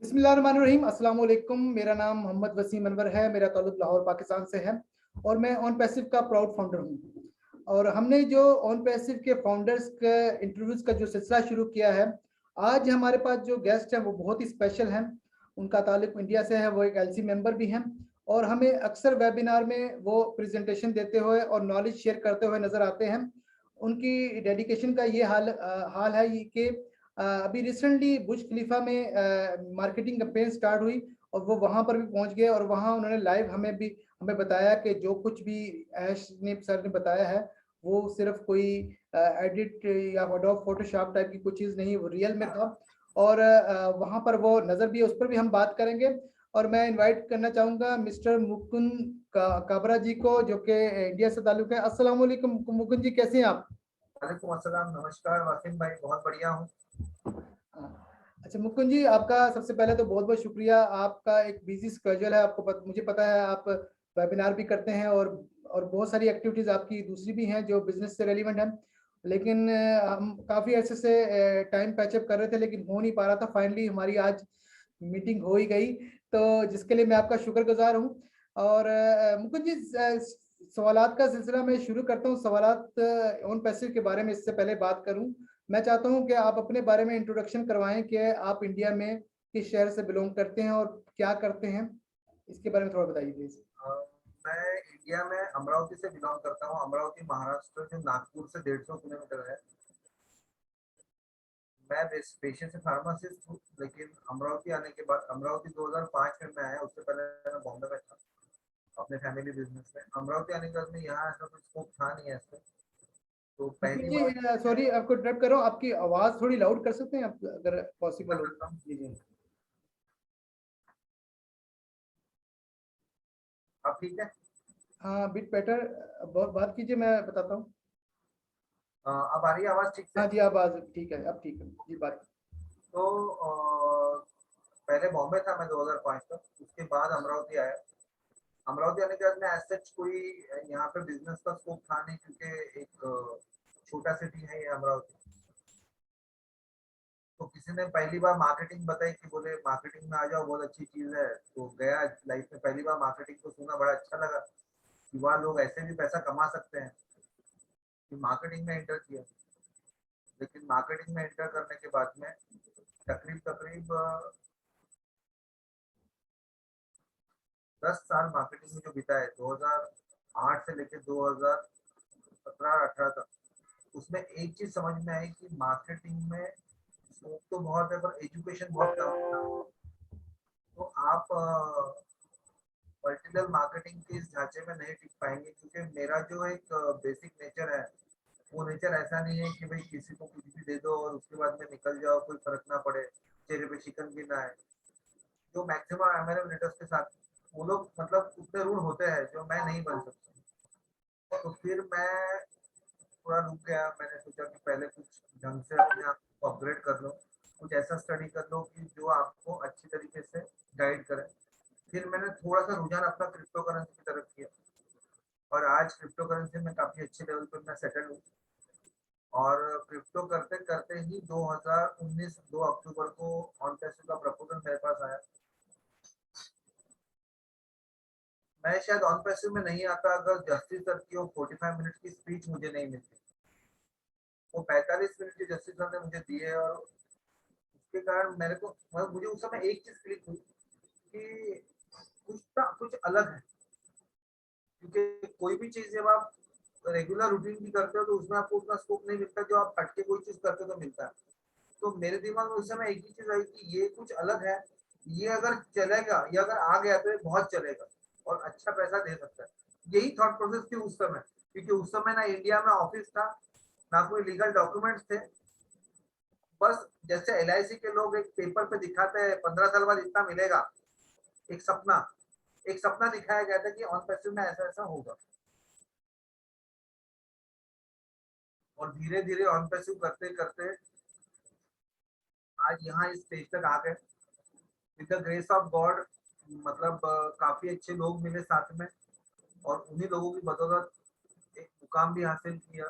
बिस्मिल्लाहिर्रहमानिर्रहीम, अस्सलाम वालेकुम। मेरा नाम मोहम्मद वसीम अनवर है। मेरा ताल्लुक लाहौर पाकिस्तान से है और मैं ऑन पैसिव का प्राउड फाउंडर हूँ। और हमने जो ऑन पैसिव के फाउंडर्स के इंटरव्यूज़ का जो सिलसिला शुरू किया है, आज हमारे पास जो गेस्ट हैं वो बहुत ही स्पेशल हैं। उनका ताल्लुक इंडिया से है, वो एक एलसी मेंबर भी हैं और हमें अक्सर वेबिनार में वो प्रेजेंटेशन देते हुए और नॉलेज शेयर करते हुए नज़र आते हैं। उनकी डेडिकेशन का ये हाल है ये कि अभी रिसेंटली बुर्ज खलीफा में मार्केटिंग कैंपेन स्टार्ट हुई और वो वहाँ पर भी पहुँच गए और वहाँ उन्होंने लाइव हमें बताया कि जो कुछ भी ऐश ने सर ने बताया है वो सिर्फ कोई एडिट या एडोब फोटोशॉप टाइप की कुछ चीज़ नहीं, वो रियल में था। और वहाँ पर वो नज़र भी है, उस पर भी हम बात करेंगे। और मैं इनवाइट करना चाहूँगा मिस्टर मुकुंद काबरा जी को, जो कि इंडिया से ताल्लुक है। अस्सलाम वालेकुम मुकुंद जी, कैसे हैं आप? वालेकुम अस्सलाम, नमस्कार वासिम भाई, बहुत बढ़िया हूँ। हाँ। अच्छा मुकुंद जी, आपका सबसे पहले तो बहुत-बहुत शुक्रिया। आपका एक बिज़ी स्केड्यूल है, मुझे पता है आप वेबिनार भी करते हैं और बहुत सारी एक्टिविटीज़ आपकी दूसरी भी हैं जो बिज़नेस से रेलेवेंट हैं। लेकिन हम काफ़ी अरसे से टाइम पैच अप कर रहे थे लेकिन हो नहीं पा रहा था। फाइनली हमारी आज मीटिंग हो ही गई, तो जिसके लिए मैं आपका शुक्रगुज़ार हूँ। और मुकुंद जी, सवालात का सिलसिला मैं शुरू करता हूँ। सवालात ऑन पैसिव के बारे में इससे पहले बात करूँ, मैं चाहता हूँ कि आप अपने बारे में इंट्रोडक्शन करवाएँ कि आप इंडिया में किस शहर से बिलॉन्ग करते हैं और क्या करते हैं? इसके बारे में थोड़ा बताइए प्लीज़। अ, मैं इंडिया में अमरावती से बिलॉन्ग करता हूँ। अमरावती महाराष्ट्र जो नागपुर से 150 किलोमीटर है। मैं पेशे से फार्मासिस्ट हूँ, लेकिन अमरावती आने के बाद अमरावती 2005 में मैं आया, उससे पहले मैं बॉम्बे में था अपने फैमिली बिजनेस में। अमरावती आने के बाद में यहाँ ऐसा कुछ स्कोप था नहीं ऐसे, तो मुकुंद पहली जी, बार सॉरी आपको इंटरप्ट कर रहा हूँ, आपकी आवाज़ थोड़ी लाउड कर सकते हैं आप अगर पॉसिबल मैं हो? करता हूँ। जी, जी। अब ठीक है। हाँ, बिट बेटर। बात कीजिए, मैं बताता हूँ। अब आ रही है आवाज़ ठीक से? हाँ जी, आवाज़ ठीक है, अब ठीक है। जी, बात। तो पहले बॉम्बे था मैं 2005 तक, उसके बाद अमरावती आया। अमरावती आने के बाद में एज सच कोई यहाँ पे बिजनेस का स्कोप था नहीं, क्योंकि एक छोटा सिटी है ये अमरावती। तो किसी ने पहली बार मार्केटिंग बताई कि बोले मार्केटिंग में आ जाओ, बहुत अच्छी चीज है, तो गया। लाइफ में पहली बार मार्केटिंग को सुना, बड़ा अच्छा लगा कि वाह, लोग ऐसे भी पैसा कमा सकते हैं। कि मार्केटिंग में एंटर किया, लेकिन मार्केटिंग में एंटर करने के बाद में तकरीब तकरीब 10 साल मार्केटिंग में जो बिताए, 2008 से लेकर 2017-18 तक, उसमें एक चीज समझ में आई कि मार्केटिंग में स्कोप तो बहुत है, पर एजुकेशन बहुत कम है। तो आप पर्टिकुलर मार्केटिंग के इस ढांचे में नहीं टिक पाएंगे, क्योंकि मेरा जो एक बेसिक नेचर है, वो नेचर ऐसा नहीं है कि भाई किसी को कुछ भी दे दो और उसके बाद में निकल जाओ, कोई फर्क ना पड़े, चेहरे पे शिकन भी ना है। जो मैक्सिमम एमएलएम लीडर्स के साथ वो लोग मतलब उतने रूल होते हैं जो मैं नहीं बन सकता। तो फिर मैं थोड़ा रुक गया। मैंने सोचा कि पहले कुछ ढंग से अपने आप को अपग्रेड कर लो, कुछ ऐसा स्टडी कर लो कि जो आपको अच्छी तरीके से गाइड करे। फिर मैंने थोड़ा सा रुझान अपना क्रिप्टो करेंसी की तरफ किया, और आज क्रिप्टो करेंसी में काफ़ी अच्छे लेवल पर मैं सेटल हूँ। और क्रिप्टो करते करते ही 2019 2 अक्टूबर को ऑन पैसिव का प्रपोजल मेरे पास आया। मैं शायद ऑन पैसिव में नहीं आता अगर जस्टिस सर की वो 45 मिनट की स्पीच मुझे नहीं मिलती। वो 45 मिनट की जस्टिस सर ने मुझे दी है, और उसके कारण मेरे को मतलब मुझे उस समय एक चीज क्लिक हुई कि कुछ अलग है। क्योंकि कोई भी चीज जब आप रेगुलर रूटीन की करते हो तो उसमें आपको उतना स्कोप नहीं मिलता, जो आप हटके कोई चीज करते हो तो मिलता है। तो मेरे दिमाग में उस समय एक ही चीज आई कि ये कुछ अलग है, ये अगर चलेगा, ये अगर आ गया तो ये बहुत चलेगा और अच्छा पैसा दे सकता है। यही थॉट प्रोसेस थी उस समय, क्योंकि उस समय ना इंडिया में ऑफिस था, ना कोई लीगल डॉक्यूमेंट्स थे। बस जैसे एलआईसी के लोग एक पेपर पे दिखाते हैं 15 साल बाद इतना मिलेगा, एक सपना, एक सपना दिखाया गया था कि ऑन पैसिव में ऐसा ऐसा होगा। और धीरे धीरे ऑन पैसिव करते करते आज यहाँ इस स्टेज तक आ गए, with the grace of God. मतलब काफी अच्छे लोग मिले साथ में, और उन्हीं लोगों की बदौलत एक मुकाम भी हासिल किया,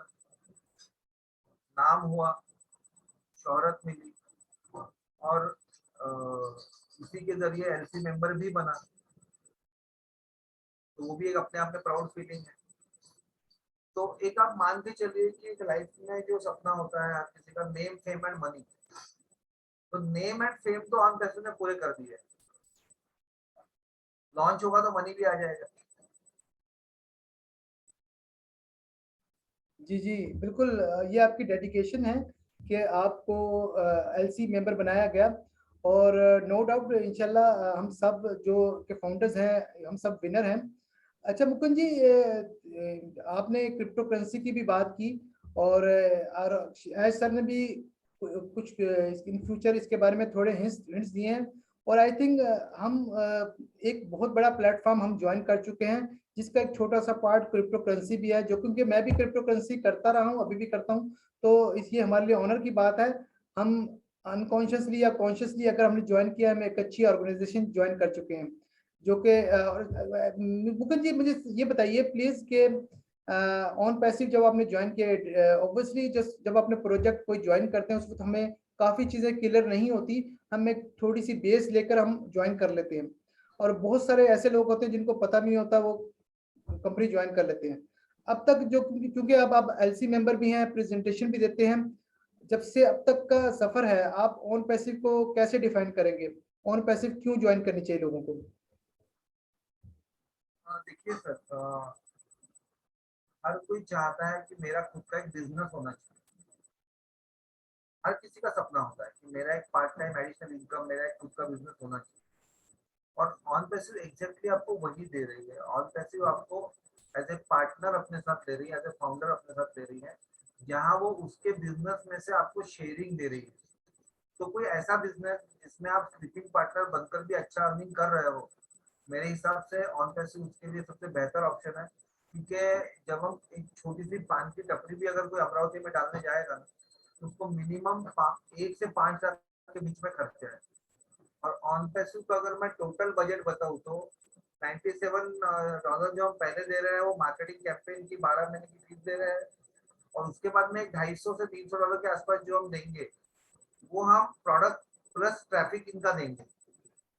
नाम हुआ, शोहरत मिली। और जरिए एलसी मेंबर भी बना, तो वो भी एक अपने आप में प्राउड फीलिंग है। तो एक आप मान के चलिए कि एक लाइफ में जो सपना होता है हर किसी का, नेम फेम एंड मनी, तो नेम एंड फेम तो ऑन पैसे ने पूरे कर दिए, लॉन्च होगा तो मनी भी आ जाएगा। जी जी बिल्कुल, ये आपकी डेडिकेशन है कि आपको एलसी मेंबर बनाया गया, और नो डाउट इंशाल्लाह हम सब जो के फाउंडर्स हैं हम सब विनर हैं। अच्छा मुकुंद जी, आपने क्रिप्टो करेंसी की भी बात की, और ऐश सर ने भी कुछ इन फ्यूचर इसके बारे में थोड़े हिंट्स दिए हैं, और आई थिंक हम एक बहुत बड़ा प्लेटफॉर्म हम ज्वाइन कर चुके हैं, जिसका एक छोटा सा पार्ट क्रिप्टो करेंसी भी है, जो क्योंकि मैं भी क्रिप्टो करेंसी करता रहा हूँ, अभी भी करता हूँ, तो इसलिए हमारे लिए ऑनर की बात है। हम अनकॉन्शियसली या कॉन्शियसली अगर हमने ज्वाइन किया है, हम एक अच्छी ऑर्गेनाइजेशन ज्वाइन कर चुके हैं, जो कि मुकुंद जी मुझे ये बताइए प्लीज कि ऑन पैसिव जब आपने ज्वाइन किया, ऑब्वियसली जस्ट जब आपने प्रोजेक्ट कोई ज्वाइन करते हैं उस वक्त हमें काफी चीजें क्लियर नहीं होती, हम एक थोड़ी सी बेस लेकर हम ज्वाइन कर लेते हैं, और बहुत सारे ऐसे लोग होते हैं जिनको पता नहीं होता, वो कंपनी ज्वाइन कर लेते हैं। अब तक जो, क्योंकि अब आप एलसी मेंबर भी हैं, प्रेजेंटेशन भी देते हैं, जब से अब तक का सफर है, आप ऑन पैसिव को कैसे डिफाइन करेंगे? ऑन पैसिव क्यों ज्वाइन करनी चाहिए लोगों को? देखिए सर, हर कोई चाहता है कि मेरा खुद का एक बिजनेस होना चाहिए। हर किसी का सपना होता है कि मेरा एक पार्ट टाइम एडिशनल इनकम, मेरा एक खुद का बिजनेस होना चाहिए। और ऑन पैसिव एग्जैक्टली आपको वही दे रही है। ऑन पैसिव आपको एज ए पार्टनर अपने साथ ले रही है, एज ए फाउंडर अपने साथ ले रही है, जहाँ वो उसके बिजनेस में से आपको शेयरिंग दे रही है। तो कोई ऐसा बिजनेस जिसमें आप स्लीपिंग पार्टनर बनकर भी अच्छा अर्निंग कर रहे हो, मेरे हिसाब से ऑन पैसिव उसके लिए सबसे बेहतर ऑप्शन है। क्योंकि जब हम एक छोटी सी पान की टपरी भी अगर कोई अमरावती में डालने जाएगा ना, तो उसको मिनिमम 1 से 5 लाख के बीच में खर्चे है। और ऑन पैसिव का अगर मैं टोटल बजट बताऊँ तो $97 जो हम पहले दे रहे हैं वो मार्केटिंग कैंपेन की 12 महीने की फीस दे रहे हैं, और उसके बाद में $250 से $300 के आसपास जो हम देंगे, वो हम प्रोडक्ट प्लस ट्रैफिक इनका देंगे,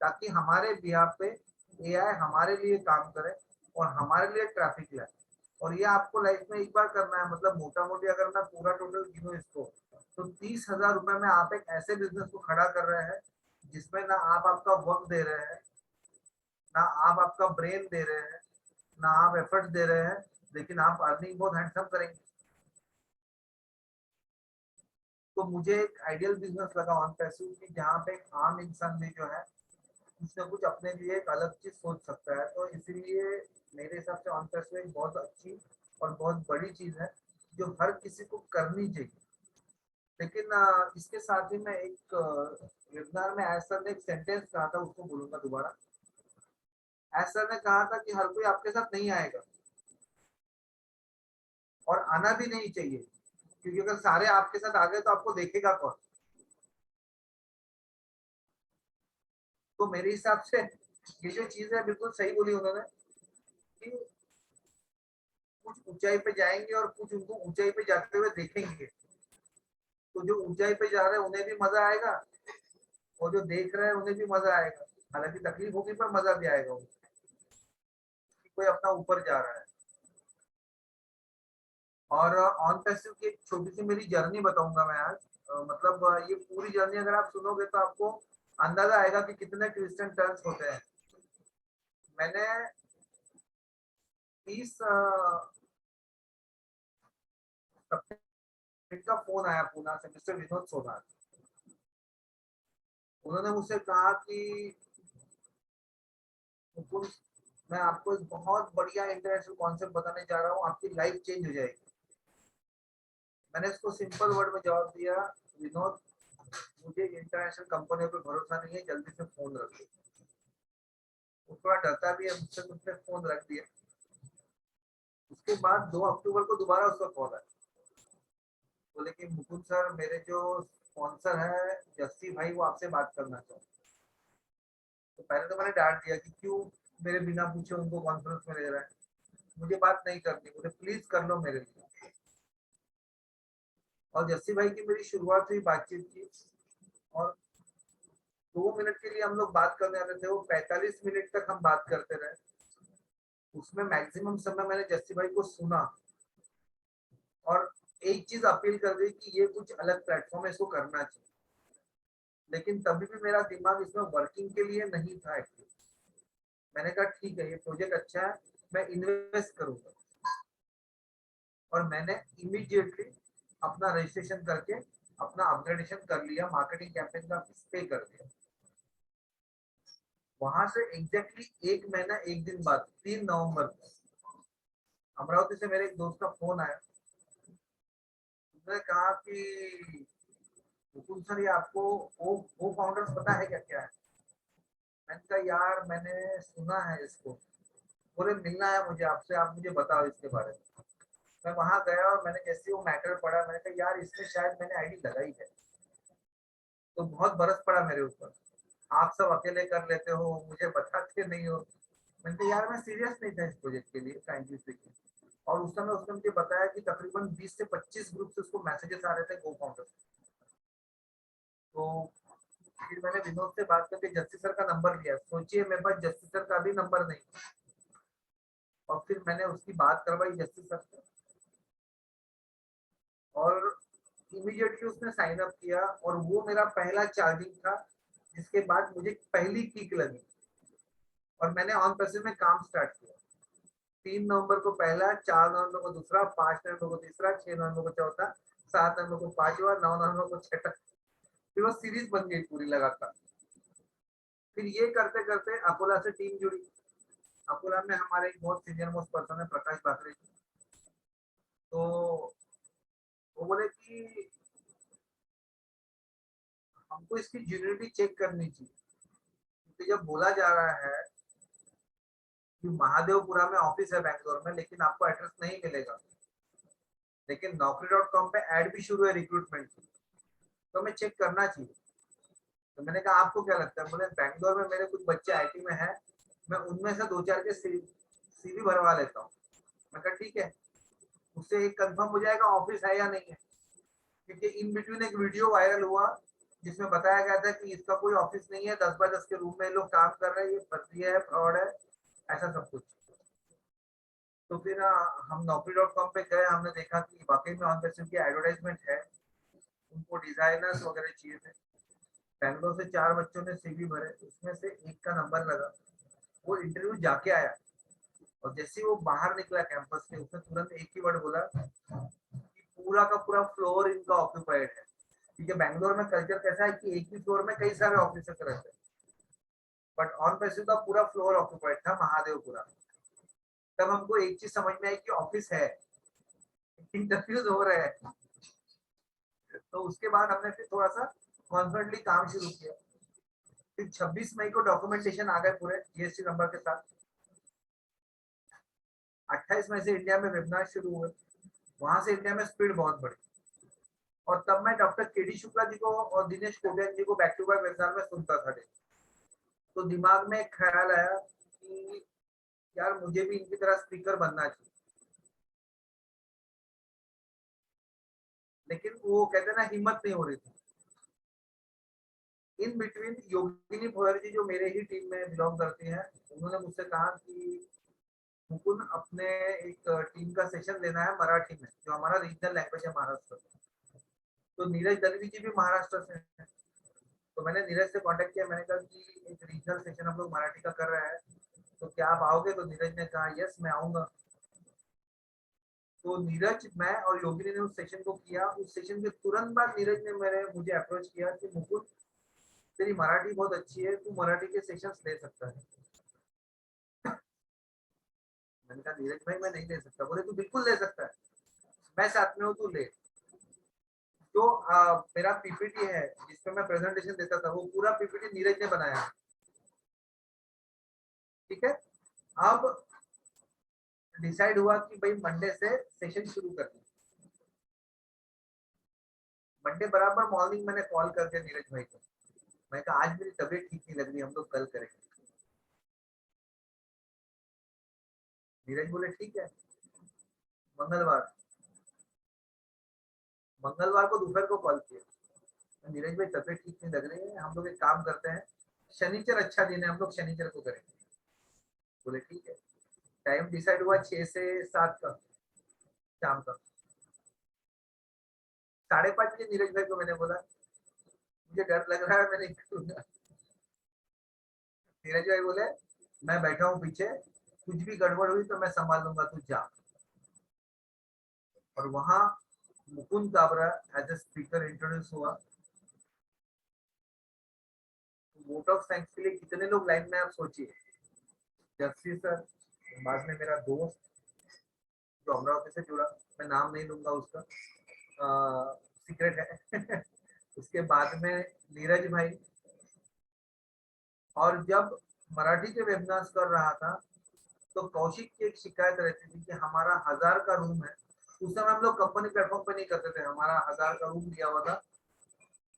ताकि हमारे बिहाफ पे एआई हमारे लिए काम करे और हमारे लिए ट्रैफिक लाए। और ये आपको लाइफ में एक बार करना है। मतलब मोटा मोटी अगर मैं पूरा टोटल गिनूं इसको, तो 30,000 रुपए में आप एक ऐसे बिजनेस को खड़ा कर रहे हैं जिसमें ना आप आपका वक्त दे रहे हैं, ना आप आपका ब्रेन दे रहे हैं, ना आप एफर्ट दे रहे हैं, लेकिन आप अर्निंग बहुत हैंडसम करेंगे। तो मुझे एक आइडियल बिजनेस लगा ऑन पैसिव की, जहाँ पे एक आम इंसान भी जो है कुछ ना कुछ अपने लिए एक अलग चीज सोच सकता है। तो इसीलिए मेरे हिसाब से ऑन पैसिव एक बहुत अच्छी और बहुत बड़ी चीज है जो हर किसी को करनी चाहिए। लेकिन इसके साथ ही मैं एक वेबिनार में ऐसा एक सेंटेंस कहा था, उसको बोलूंगा दोबारा। ऐसा ने कहा था कि हर कोई आपके साथ नहीं आएगा, और आना भी नहीं चाहिए, क्योंकि अगर सारे आपके साथ आ गए तो आपको देखेगा कौन। तो मेरे हिसाब से ये जो चीज है बिल्कुल सही बोली उन्होंने, कि कुछ ऊंचाई पे जाएंगे और कुछ उनको ऊंचाई पे जाते हुए देखेंगे। तो जो ऊंचाई पे जा रहे हैं उन्हें भी मजा आएगा, और जो देख रहे हैं उन्हें भी मजा आएगा। हालांकि तकलीफ होगी पर मजा भी आएगा उन्हें, कि कोई अपना ऊपर जा रहा है। और ऑन पैसिव की एक छोटी सी मेरी जर्नी बताऊंगा मैं आज। मतलब ये पूरी जर्नी अगर आप सुनोगे तो आपको अंदाजा आएगा कि कितने ट्विस्ट एंड टर्न्स होते हैं। मैंने 30 का फोन आया पूना से, मिस्टर विनोद सोनार। उन्होंने मुझसे कहा कि मुकुल, मैं आपको एक बहुत बढ़िया इंटरनेशनल कॉन्सेप्ट बताने जा रहा हूँ, आपकी लाइफ चेंज हो जाएगी। मैंने इसको सिंपल वर्ड में जवाब दिया, विनोद मुझे इंटरनेशनल कंपनियों पे भरोसा नहीं है, जल्दी से फोन रख दो। वो थोड़ा डरता भी है मुझसे, तो उसने फोन रख दिया। उसके बाद 2 अक्टूबर को दोबारा उसका कॉल आया, बोले कि मुकुंद सर, मेरे जो स्पॉन्सर है जस्सी भाई, वो आपसे बात करना चाहते। तो पहले तो मैंने डांट दिया कि क्यों मेरे बिना पूछे उनको कॉन्फ्रेंस में ले रहा है, मुझे बात नहीं करनी, मुझे प्लीज कर लो मेरे लिए। और जस्सी भाई की मेरी शुरुआत हुई बातचीत की, और 2 2 मिनट के लिए हम लोग बात करने वाले थे, वो 45 मिनट तक हम बात करते रहे। उसमें मैक्सिमम समय मैंने जस्सी भाई को सुना और एक चीज अपील कर दी कि ये कुछ अलग प्लेटफॉर्म है, इसको करना चाहिए। लेकिन तभी भी मेरा दिमाग इसमें वर्किंग के लिए नहीं था एक्टिव। मैंने कहा ठीक है, ये प्रोजेक्ट अच्छा है, मैं इन्वेस्ट करूंगा। और मैंने इमीडिएटली अपना रजिस्ट्रेशन करके अपना अपग्रेडेशन कर लिया, मार्केटिंग कैंपेन का पे कर दिया। वहां से एग्जैक्टली 1 महीना 1 दिन बाद 3 नवंबर को अमरावती से मेरे एक दोस्त का फोन आया। उसने कहा कि मुकुंद सर, ये आपको वो फाउंडर्स पता है क्या क्या है? मैंने कहा यार मैंने सुना है इसको। बोले मिलना है मुझे आपसे, आप मुझे बताओ इसके बारे में। मैं वहां गया और मैंने जैसे वो मैटर पढ़ा, मैंने कहा यार इसमें शायद मैंने आईडी लगाई है। तो बहुत बरस पड़ा मेरे ऊपर, आप सब अकेले कर लेते हो, मुझे बताते नहीं हो। मैंने कहा यार मैं सीरियस नहीं था इस प्रोजेक्ट के लिए, फ्रैंकली स्पीकिंग। और उस समय उसने मुझे बताया कि तकरीबन 20 से 25 ग्रुप से उसको मैसेजेस आ रहे थे गो फाउंडर। तो फिर मैंने विनोद से बात करके जस्सी सर का नंबर लिया। सोचिए मेरे पास जस्सी सर का भी नंबर नहीं, और फिर मैंने उसकी बात करवाई जस्सी सर से, और इमीडिएटली उसने साइन अप किया। और वो मेरा पहला चार्जिंग था, जिसके बाद मुझे पहली किक लगी और मैंने ऑन पैसिव में काम स्टार्ट किया। 3 नवंबर को पहला, 4 नवंबर को दूसरा, 5 नवंबर को तीसरा, 6 नवंबर को चौथा, 7 नवंबर को पांचवा, 9 नवंबर को छठा। फिर वो सीरीज बन गई पूरी लगातार। फिर ये करते करते अकोला से टीम जुड़ी। अकोला में हमारे एक बहुत सीनियर मोस्ट पर्सन है प्रकाश बाकरे जी। तो वो बोले कि हमको इसकी ज्यूनिटी चेक करनी चाहिए, क्योंकि जब बोला जा रहा है कि महादेवपुरा में ऑफिस है बैंगलोर में, लेकिन आपको एड्रेस नहीं मिलेगा, लेकिन naukri.com पे ऐड भी शुरू है रिक्रूटमेंट की, तो हमें चेक करना चाहिए। तो मैंने कहा आपको क्या लगता है? बोले बैंगलोर में मेरे कुछ बच्चे आईटी में हैं, मैं उनमें से 2-4 के सीवी भरवा लेता हूँ। मैं कहा ठीक है, उससे एक कंफर्म हो जाएगा ऑफिस है या नहीं है। क्योंकि इन बिटवीन एक वीडियो वायरल हुआ जिसमें बताया गया था कि इसका कोई ऑफिस नहीं है, 10 बाय 10 के रूम में लोग काम कर रहे हैं, ये फर्जी है, फ्रॉड है, ऐसा सब कुछ। तो फिर हम naukri.com पे गए, हमने देखा कि वाकई में ऑन पैसिव की एडवर्टाइजमेंट है। उनको डिजाइनर्स वगैरह चाहिए थे। बैंगलोर से 4 बच्चों ने सीवी भरे, उसमें से एक का नंबर लगा। वो इंटरव्यू जाके आया और जैसे ही वो बाहर निकला कैंपस से, उसने तुरंत एक ही वर्ड बोला कि पूरा का पूरा फ्लोर इनका ऑक्यूपाइड है। क्योंकि बैंगलोर में कल्चर कैसा है कि एक ही फ्लोर में कई सारे ऑफिसर्स रहते हैं, बट ऑन पैसिव का पूरा फ्लोर ऑक्यूपाइड था महादेवपुरा। तब हमको एक चीज समझ में आई कि ऑफिस है, इंटरव्यूज हो रहे हैं। तो उसके बाद हमने फिर थोड़ा सा कॉन्फिडेंटली काम शुरू किया। फिर 26 मई को डॉक्यूमेंटेशन आ गए पूरे जीएसटी नंबर के साथ। 28 मई से इंडिया में वेबिनार शुरू हुए। वहां से इंडिया में स्पीड बहुत बढ़ी। और तब मैं डॉक्टर केडी शुक्ला जी को और दिनेश कोटियान जी को बैक टू बैक वेबिनार में सुनता था। तो दिमाग में एक ख्याल आया कि यार मुझे भी इनकी तरह स्पीकर बनना चाहिए। लेकिन वो कहते ना, हिम्मत नहीं हो रही थी। इन बिटवीन योगिनी भोयर जी जो मेरे ही टीम में बिलोंग करती हैं, उन्होंने मुझसे कहा कि मुकुंद अपने एक टीम का सेशन लेना है मराठी में, जो हमारा रीजनल लैंग्वेज है महाराष्ट्र में। तो नीरज दलवी जी भी महाराष्ट्र से हैं। तो मैंने नीरज से कांटेक्ट किया, मैंने कहा कि एक रीजनल सेशन हम लोग मराठी का कर रहे हैं, तो क्या आप आओगे? तो नीरज ने कहा यस मैं आऊंगा। तो नीरज, मैं और योगिनी ने उस सेशन को किया। उस सेशन के तुरंत बाद नीरज ने मुझे अप्रोच किया कि मुकुंद तेरी मराठी बहुत अच्छी है, तू मराठी के सेशंस ले सकता है। मैंने कहा नीरज भाई मैं नहीं ले सकता। बोले तू बिल्कुल ले सकता है, मैं साथ में हूँ, तू ले। जो मेरा पीपीटी है जिसपे मैं प्रेजेंटेशन देता था, वो पूरा पीपीटी नीरज ने बनाया है। ठीक है। अब डिसाइड हुआ कि भाई मंडे से सेशन शुरू करना। मंडे बराबर मॉर्निंग मैंने कॉल करके नीरज भाई को मैं कहा आज मेरी तबीयत ठीक नहीं लग रही, हम लोग कल करेंगे। नीरज बोले ठीक है। मंगलवार मंगलवार को दोपहर को कॉल किया, नीरज भाई तबीयत ठीक नहीं लग रही है, हम लोग एक काम करते हैं, शनिचर अच्छा दिन है, हम लोग शनिचर को करेंगे। बोले ठीक है। टाइम डिसाइड हुआ 6 से 7 का शाम का। 5:30 बजे नीरज भाई को मैंने बोला मुझे डर लग रहा है, मैं नहीं करूंगा। नीरज भाई बोले मैं बैठा हूँ पीछे, कुछ भी गड़बड़ हुई तो मैं संभाल लूंगा, तू जा। और वहां Mukund Kabra as a speaker introduce हुआ। वोट ऑफ थैंक्स के लिए कितने लोग लाइन में, आप सोचिए। जर्सी सर, बाद में मेरा दोस्त जो अमरावती से जुड़ा, मैं नाम नहीं लूंगा उसका, सीक्रेट है। उसके बाद में नीरज भाई। और जब मराठी के वेबिनार्स कर रहा था तो कौशिक की एक शिकायत रहती थी कि हमारा 1000 का रूम है। उस समय हम लोग कंपनी प्लेटफॉर्म पे नहीं करते थे, हमारा 1000 का रूम दिया हुआ था,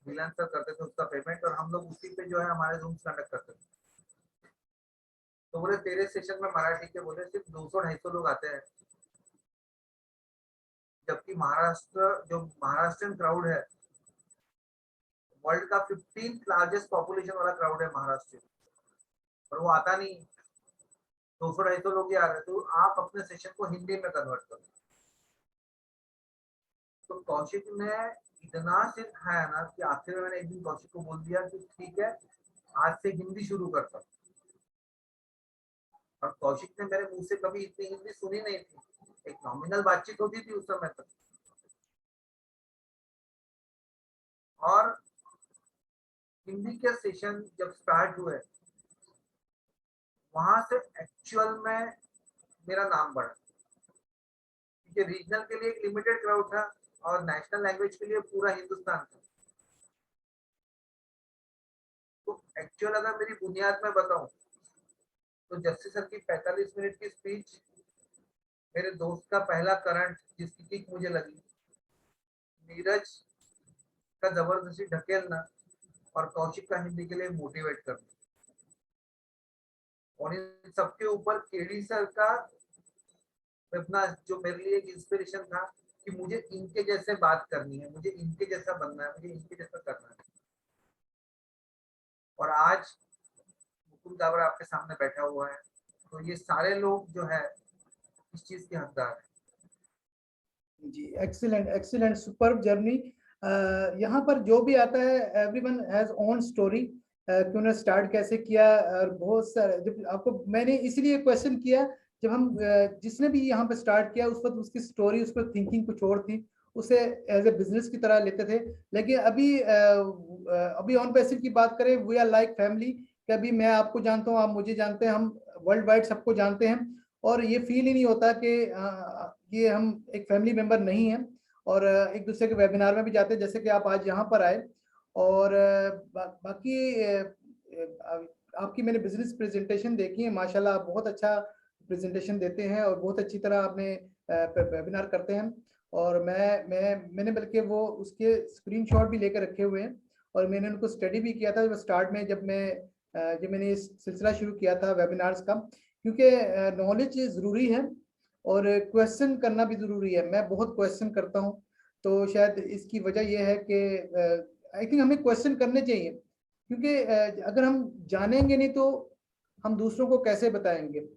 मिलन सर करते थे उसका पेमेंट, और हम लोग उसी पे जो है हमारे रूम कंडक्ट करते थे। तो बोले तेरे सेशन में मराठी के बोले सिर्फ 200-250 लोग आते हैं, जबकि महाराष्ट्र जो महाराष्ट्रियन क्राउड है, वर्ल्ड का 15th लार्जेस्ट पॉपुलेशन वाला क्राउड है महाराष्ट्र, और वो आता नहीं। 200-250 लोग ही आ रहे, तो आप अपने सेशन को हिंदी में कन्वर्ट करो। तो कौशिक ने इतना सिर खाया ना कि आखिर में मैंने एक दिन कौशिक को बोल दिया कि ठीक है, आज से हिंदी शुरू करता हूँ। और कौशिक ने मेरे मुंह से कभी इतनी हिंदी सुनी नहीं थी, एक नॉमिनल बातचीत होती थी उस समय तक। और हिंदी के सेशन जब स्टार्ट हुए, वहां से एक्चुअल में मेरा नाम बढ़ा, क्योंकि रीजनल के लिए एक लिमिटेड क्राउड था और नेशनल लैंग्वेज के लिए पूरा हिंदुस्तान था। तो एक्चुअल अगर मेरी बुनियाद में बताऊं तो जस्टिस सर की 45 मिनट की स्पीच, मेरे दोस्त का पहला करंट जिसकी किक मुझे लगी, नीरज का जबरदस्ती ढकेलना, और कौशिक का हिंदी के लिए मोटिवेट करना, और इन सबके ऊपर केडी सर का अपना जो मेरे लिए एक इंस्पिरेशन था कि मुझे इनके जैसे बात करनी है, मुझे इनके जैसा बनना है, मुझे इनके जैसा करना है। और आज मुकुंद काबरा आपके सामने बैठा हुआ है, तो ये सारे लोग जो है इस चीज के हकदार है। जी, एक्सीलेंट एक्सीलेंट, सुपर्ब जर्नी। यहाँ पर जो भी आता है एवरीवन हैज ओन स्टोरी कि उन्होंने स्टार्ट कैसे किया, और बहुत सारे जब आपको मैंने इसलिए क्वेश्चन किया, जब हम जिसने भी यहाँ पे स्टार्ट किया उस वक्त उसकी स्टोरी, उस पर थिंकिंग कुछ और थी, उसे एज ए बिजनेस की तरह लेते थे। लेकिन अभी ऑन पैसिव की बात करें, वी आर लाइक फैमिली, कि अभी मैं आपको जानता हूँ, आप मुझे जानते हैं, हम वर्ल्ड वाइड सबको जानते हैं, और ये फील ही नहीं होता कि ये हम एक फैमिली मेंबर नहीं है, और एक दूसरे के वेबिनार में भी जाते हैं, जैसे कि आप आज यहाँ पर आए। और बाकी आपकी मैंने बिजनेस प्रेजेंटेशन देखी है, माशाल्लाह आप बहुत अच्छा प्रेजेंटेशन देते हैं और बहुत अच्छी तरह आपने वेबिनार करते हैं। और मैंने बल्कि वो उसके स्क्रीनशॉट भी लेकर रखे हुए हैं, और मैंने उनको स्टडी भी किया था स्टार्ट में, जब मैंने इस सिलसिला शुरू किया था वेबिनार्स का, क्योंकि नॉलेज ज़रूरी है और क्वेश्चन करना भी ज़रूरी है। मैं बहुत क्वेश्चन करता हूँ, तो शायद इसकी वजह यह है कि आई थिंक हमें क्वेश्चन करने चाहिए, क्योंकि अगर हम जानेंगे नहीं तो हम दूसरों को कैसे बताएंगे।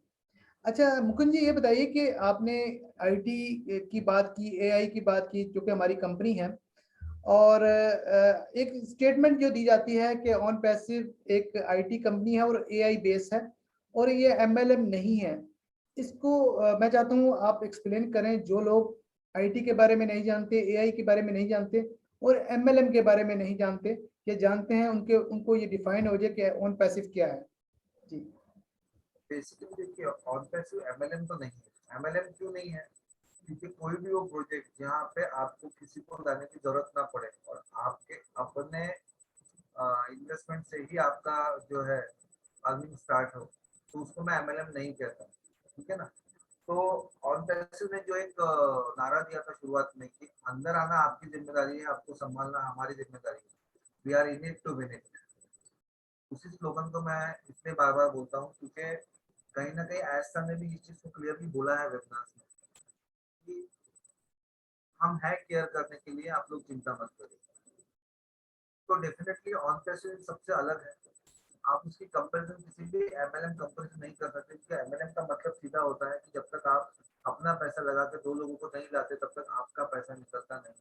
अच्छा मुकुंद जी, ये बताइए कि आपने आईटी की बात की, एआई की बात की, जो कि हमारी कंपनी है, और एक स्टेटमेंट जो दी जाती है कि ऑन पैसिव एक आईटी कंपनी है और एआई बेस है, और ये एमएलएम नहीं है। इसको मैं चाहता हूँ आप एक्सप्लेन करें, जो लोग आईटी के बारे में नहीं जानते, एआई के बारे में नहीं जानते और एमएलएम के बारे में नहीं जानते, ये जानते हैं, उनके उनको ये डिफाइन हो जाए कि ऑन पैसिव क्या है। जी बेसिकली देखिए, ऑन पैसिव एमएलएम तो नहीं है। एमएलएम क्यों नहीं है? क्योंकि कोई भी वो प्रोजेक्ट जहाँ पे आपको किसी को लाने की जरूरत ना पड़े और आपके अपने इन्वेस्टमेंट से ही आपका जो है अर्निंग स्टार्ट हो, तो उसको मैं एमएलएम नहीं कहता। ठीक है ना? तो ऑन पैसिव ने जो एक नारा दिया था शुरुआत में कि अंदर आना आपकी जिम्मेदारी है, आपको संभालना हमारी जिम्मेदारी है, we are in it to win it. उसी स्लोगन को मैं इसलिए बार बार बोलता हूँ क्योंकि कहीं ना कहीं एज सर ने भी इस चीज को क्लियरली बोला है वेबिनार्स में कि हम है केयर करने के लिए, आप लोग चिंता मत करिए। तो डेफिनेटली ऑन पैसिव सबसे अलग है। आप उसकी कंपैरिजन किसी भी एमएलएम कंपनी से नहीं कर सकते, क्योंकि एमएलएम का मतलब सीधा होता है कि जब तक आप अपना पैसा लगा के 2 लोगों को नहीं लाते तब तक आपका पैसा निकलता नहीं,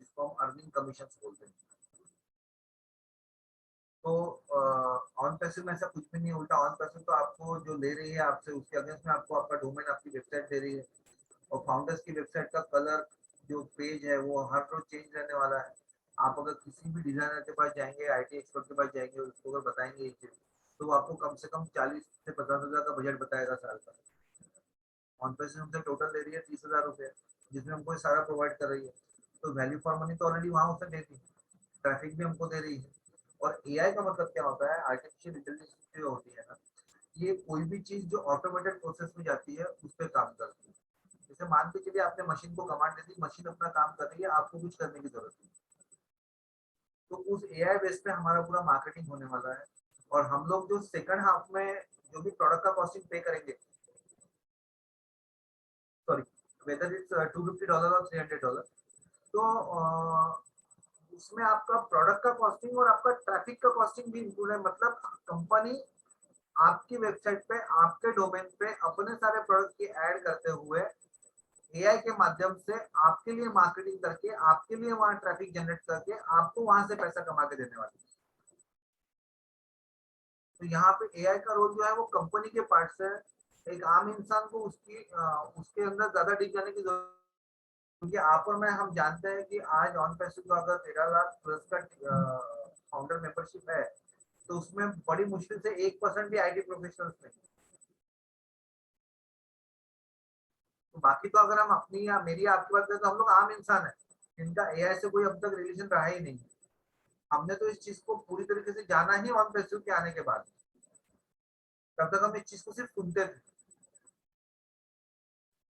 जिसको हम अर्निंग कमीशन बोलते हैं। तो ऑन पैसिव में ऐसा कुछ भी नहीं है, उल्टा ऑन पैसिव तो आपको जो ले रही है आपसे उसके अगेंस्ट में आपको आपका डोमेन, आपकी वेबसाइट दे रही है, और फाउंडर्स की वेबसाइट का कलर जो पेज है वो हर रोज चेंज रहने वाला है। आप अगर किसी भी डिजाइनर के पास जाएंगे, आईटी एक्सपर्ट के पास जाएंगे, उसको अगर बताएंगे ये चीज, तो वो आपको कम से कम 40 से 50 हजार का बजट बताएगा साल का। ऑन पैसिव हमसे टोटल ले रही है 30 हजार रुपये, जिसमें हमको ये सारा प्रोवाइड कर रही है। तो वैल्यू फॉर मनी तो ऑलरेडी वहाँ उसने दे दी, ट्रैफिक भी हमको दे रही है। और एआई का मतलब क्या होता है, आर्टिफिशियल इंटेलिजेंस जो होती है ना, ये कोई भी चीज जो ऑटोमेटेड प्रोसेस में जाती है उस पर काम करती है। जैसे मान के चलिए आपने मशीन को कमांड दे दी, मशीन अपना काम कर रही है, आपको कुछ करने की जरूरत नहीं। तो उस एआई बेस पे हमारा पूरा मार्केटिंग होने वाला है, और हम लोग जो सेकंड हाफ में जो भी प्रोडक्ट का कॉस्टिंग पे करेंगे, सॉरी, वेदर इट्स $250 और $300, तो उसमें आपका प्रोडक्ट का कॉस्टिंग और आपका ट्रैफिक का कॉस्टिंग भी इंक्लूड है। मतलब कंपनी आपकी वेबसाइट पे, आपके डोमेन पे अपने सारे प्रोडक्ट की ऐड करते हुए एआई के माध्यम से आपके लिए मार्केटिंग करके, आपके लिए वहां ट्रैफिक जनरेट करके आपको वहां से पैसा कमा के देने वाली है। तो यहाँ पे एआई का रोल जो है वो कंपनी के पार्ट से है। एक आम इंसान को उसके अंदर ज्यादा डीप जाने की जरूरत, क्योंकि आप और मैं हम जानते हैं कि आज ऑन पैसिव का अगर 13 लाख प्लस का फाउंडर मेंबरशिप है, तो उसमें बड़ी मुश्किल से 1% भी आईटी प्रोफेशनल्स नहीं। तो बाकी तो अगर हम अपनी या मेरी आपकी बात करें तो हम लोग आम इंसान है, जिनका एआई से कोई अब तक रिलेशन रहा ही नहीं। हमने तो इस चीज को पूरी तरीके से जाना ही ऑन पैसिव के आने के बाद। तब तक हम इस चीज को सिर्फ सुनते थे।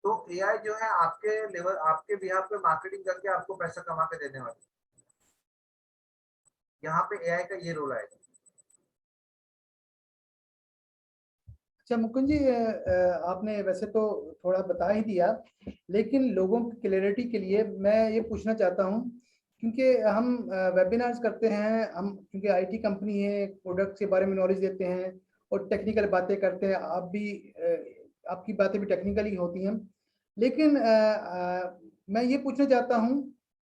तो एआई जो है आपके लेवल, आपके बिहाफ पे मार्केटिंग करके आपको पैसा कमा के देने वाली, यहाँ पे एआई का ये रोल आएगा। अच्छा मुकुंद जी, आपने वैसे तो थोड़ा बता ही दिया, लेकिन लोगों की क्लैरिटी के लिए मैं ये पूछना चाहता हूँ, क्योंकि हम वेबिनार्स करते हैं, हम क्योंकि आईटी कंपनी है, प्रोडक्ट के बारे में नॉलेज देते हैं और टेक्निकल बातें करते हैं, आप भी आपकी बातें भी टेक्निकली होती हैं, लेकिन मैं ये पूछना चाहता हूँ,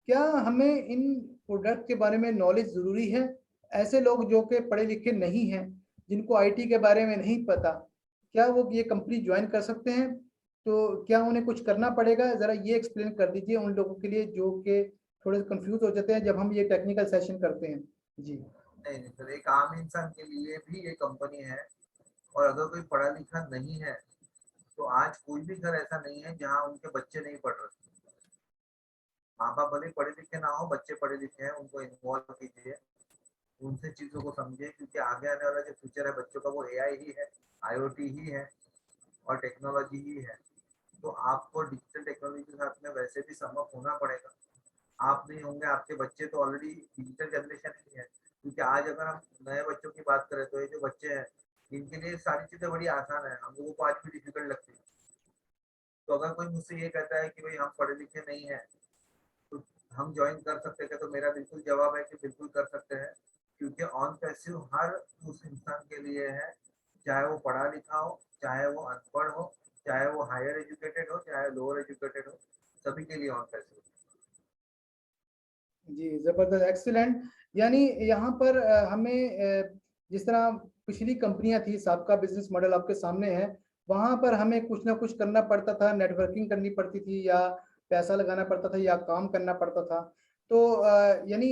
क्या हमें इन प्रोडक्ट के बारे में नॉलेज ज़रूरी है? ऐसे लोग जो कि पढ़े लिखे नहीं हैं, जिनको आईटी के बारे में नहीं पता, क्या वो ये कंपनी ज्वाइन कर सकते हैं? तो क्या उन्हें कुछ करना पड़ेगा? ज़रा ये एक्सप्लेन कर दीजिए उन लोगों के लिए जो कि थोड़े कंफ्यूज हो जाते हैं जब हम ये टेक्निकल सेशन करते हैं। जी नहीं नहीं सर, एक आम इंसान के लिए भी ये कंपनी है। और अगर कोई पढ़ा लिखा नहीं है, तो आज कोई भी घर ऐसा नहीं है जहाँ उनके बच्चे नहीं पढ़ रहे। माँ बाप भले पढ़े लिखे ना हो, बच्चे पढ़े लिखे हैं, उनको इन्वॉल्व कीजिए, उनसे चीजों को समझिए, क्योंकि आगे आने वाला जो फ्यूचर है बच्चों का वो एआई ही है, आईओटी ही है और टेक्नोलॉजी ही है। तो आपको डिजिटल टेक्नोलॉजी के साथ में वैसे भी सहमत होना पड़ेगा। आप नहीं होंगे, आपके बच्चे तो ऑलरेडी डिजिटल जनरेशन ही है। क्योंकि आज अगर हम नए बच्चों की बात करें तो ये जो बच्चे हैं, इनके लिए सारी चीजें बड़ी आसान है, हम लोगों को आज भी डिफिकल्ट लगती है। तो अगर कोई मुझसे ये कहता है कि भाई हम पढ़े लिखे नहीं है तो हम ज्वाइन कर सकते हैं, तो मेरा बिल्कुल जवाब है कि बिल्कुल कर सकते हैं। क्योंकि ऑन पैसिव हर उस इंसान के लिए है, चाहे वो पढ़ा लिखा हो, चाहे वो अनपढ़ हो, चाहे वो हायर एजुकेटेड हो, चाहे लोअर एजुकेटेड हो, सभी के लिए ऑन पैसिव। जी, ज़बरदस्त, एक्सीलेंट। यानी यहाँ पर हमें जिस तरह पिछली कंपनियां थी, सबका बिजनेस मॉडल आपके सामने है, वहाँ पर हमें कुछ ना कुछ करना पड़ता था, नेटवर्किंग करनी पड़ती थी या पैसा लगाना पड़ता था या काम करना पड़ता था। तो यानी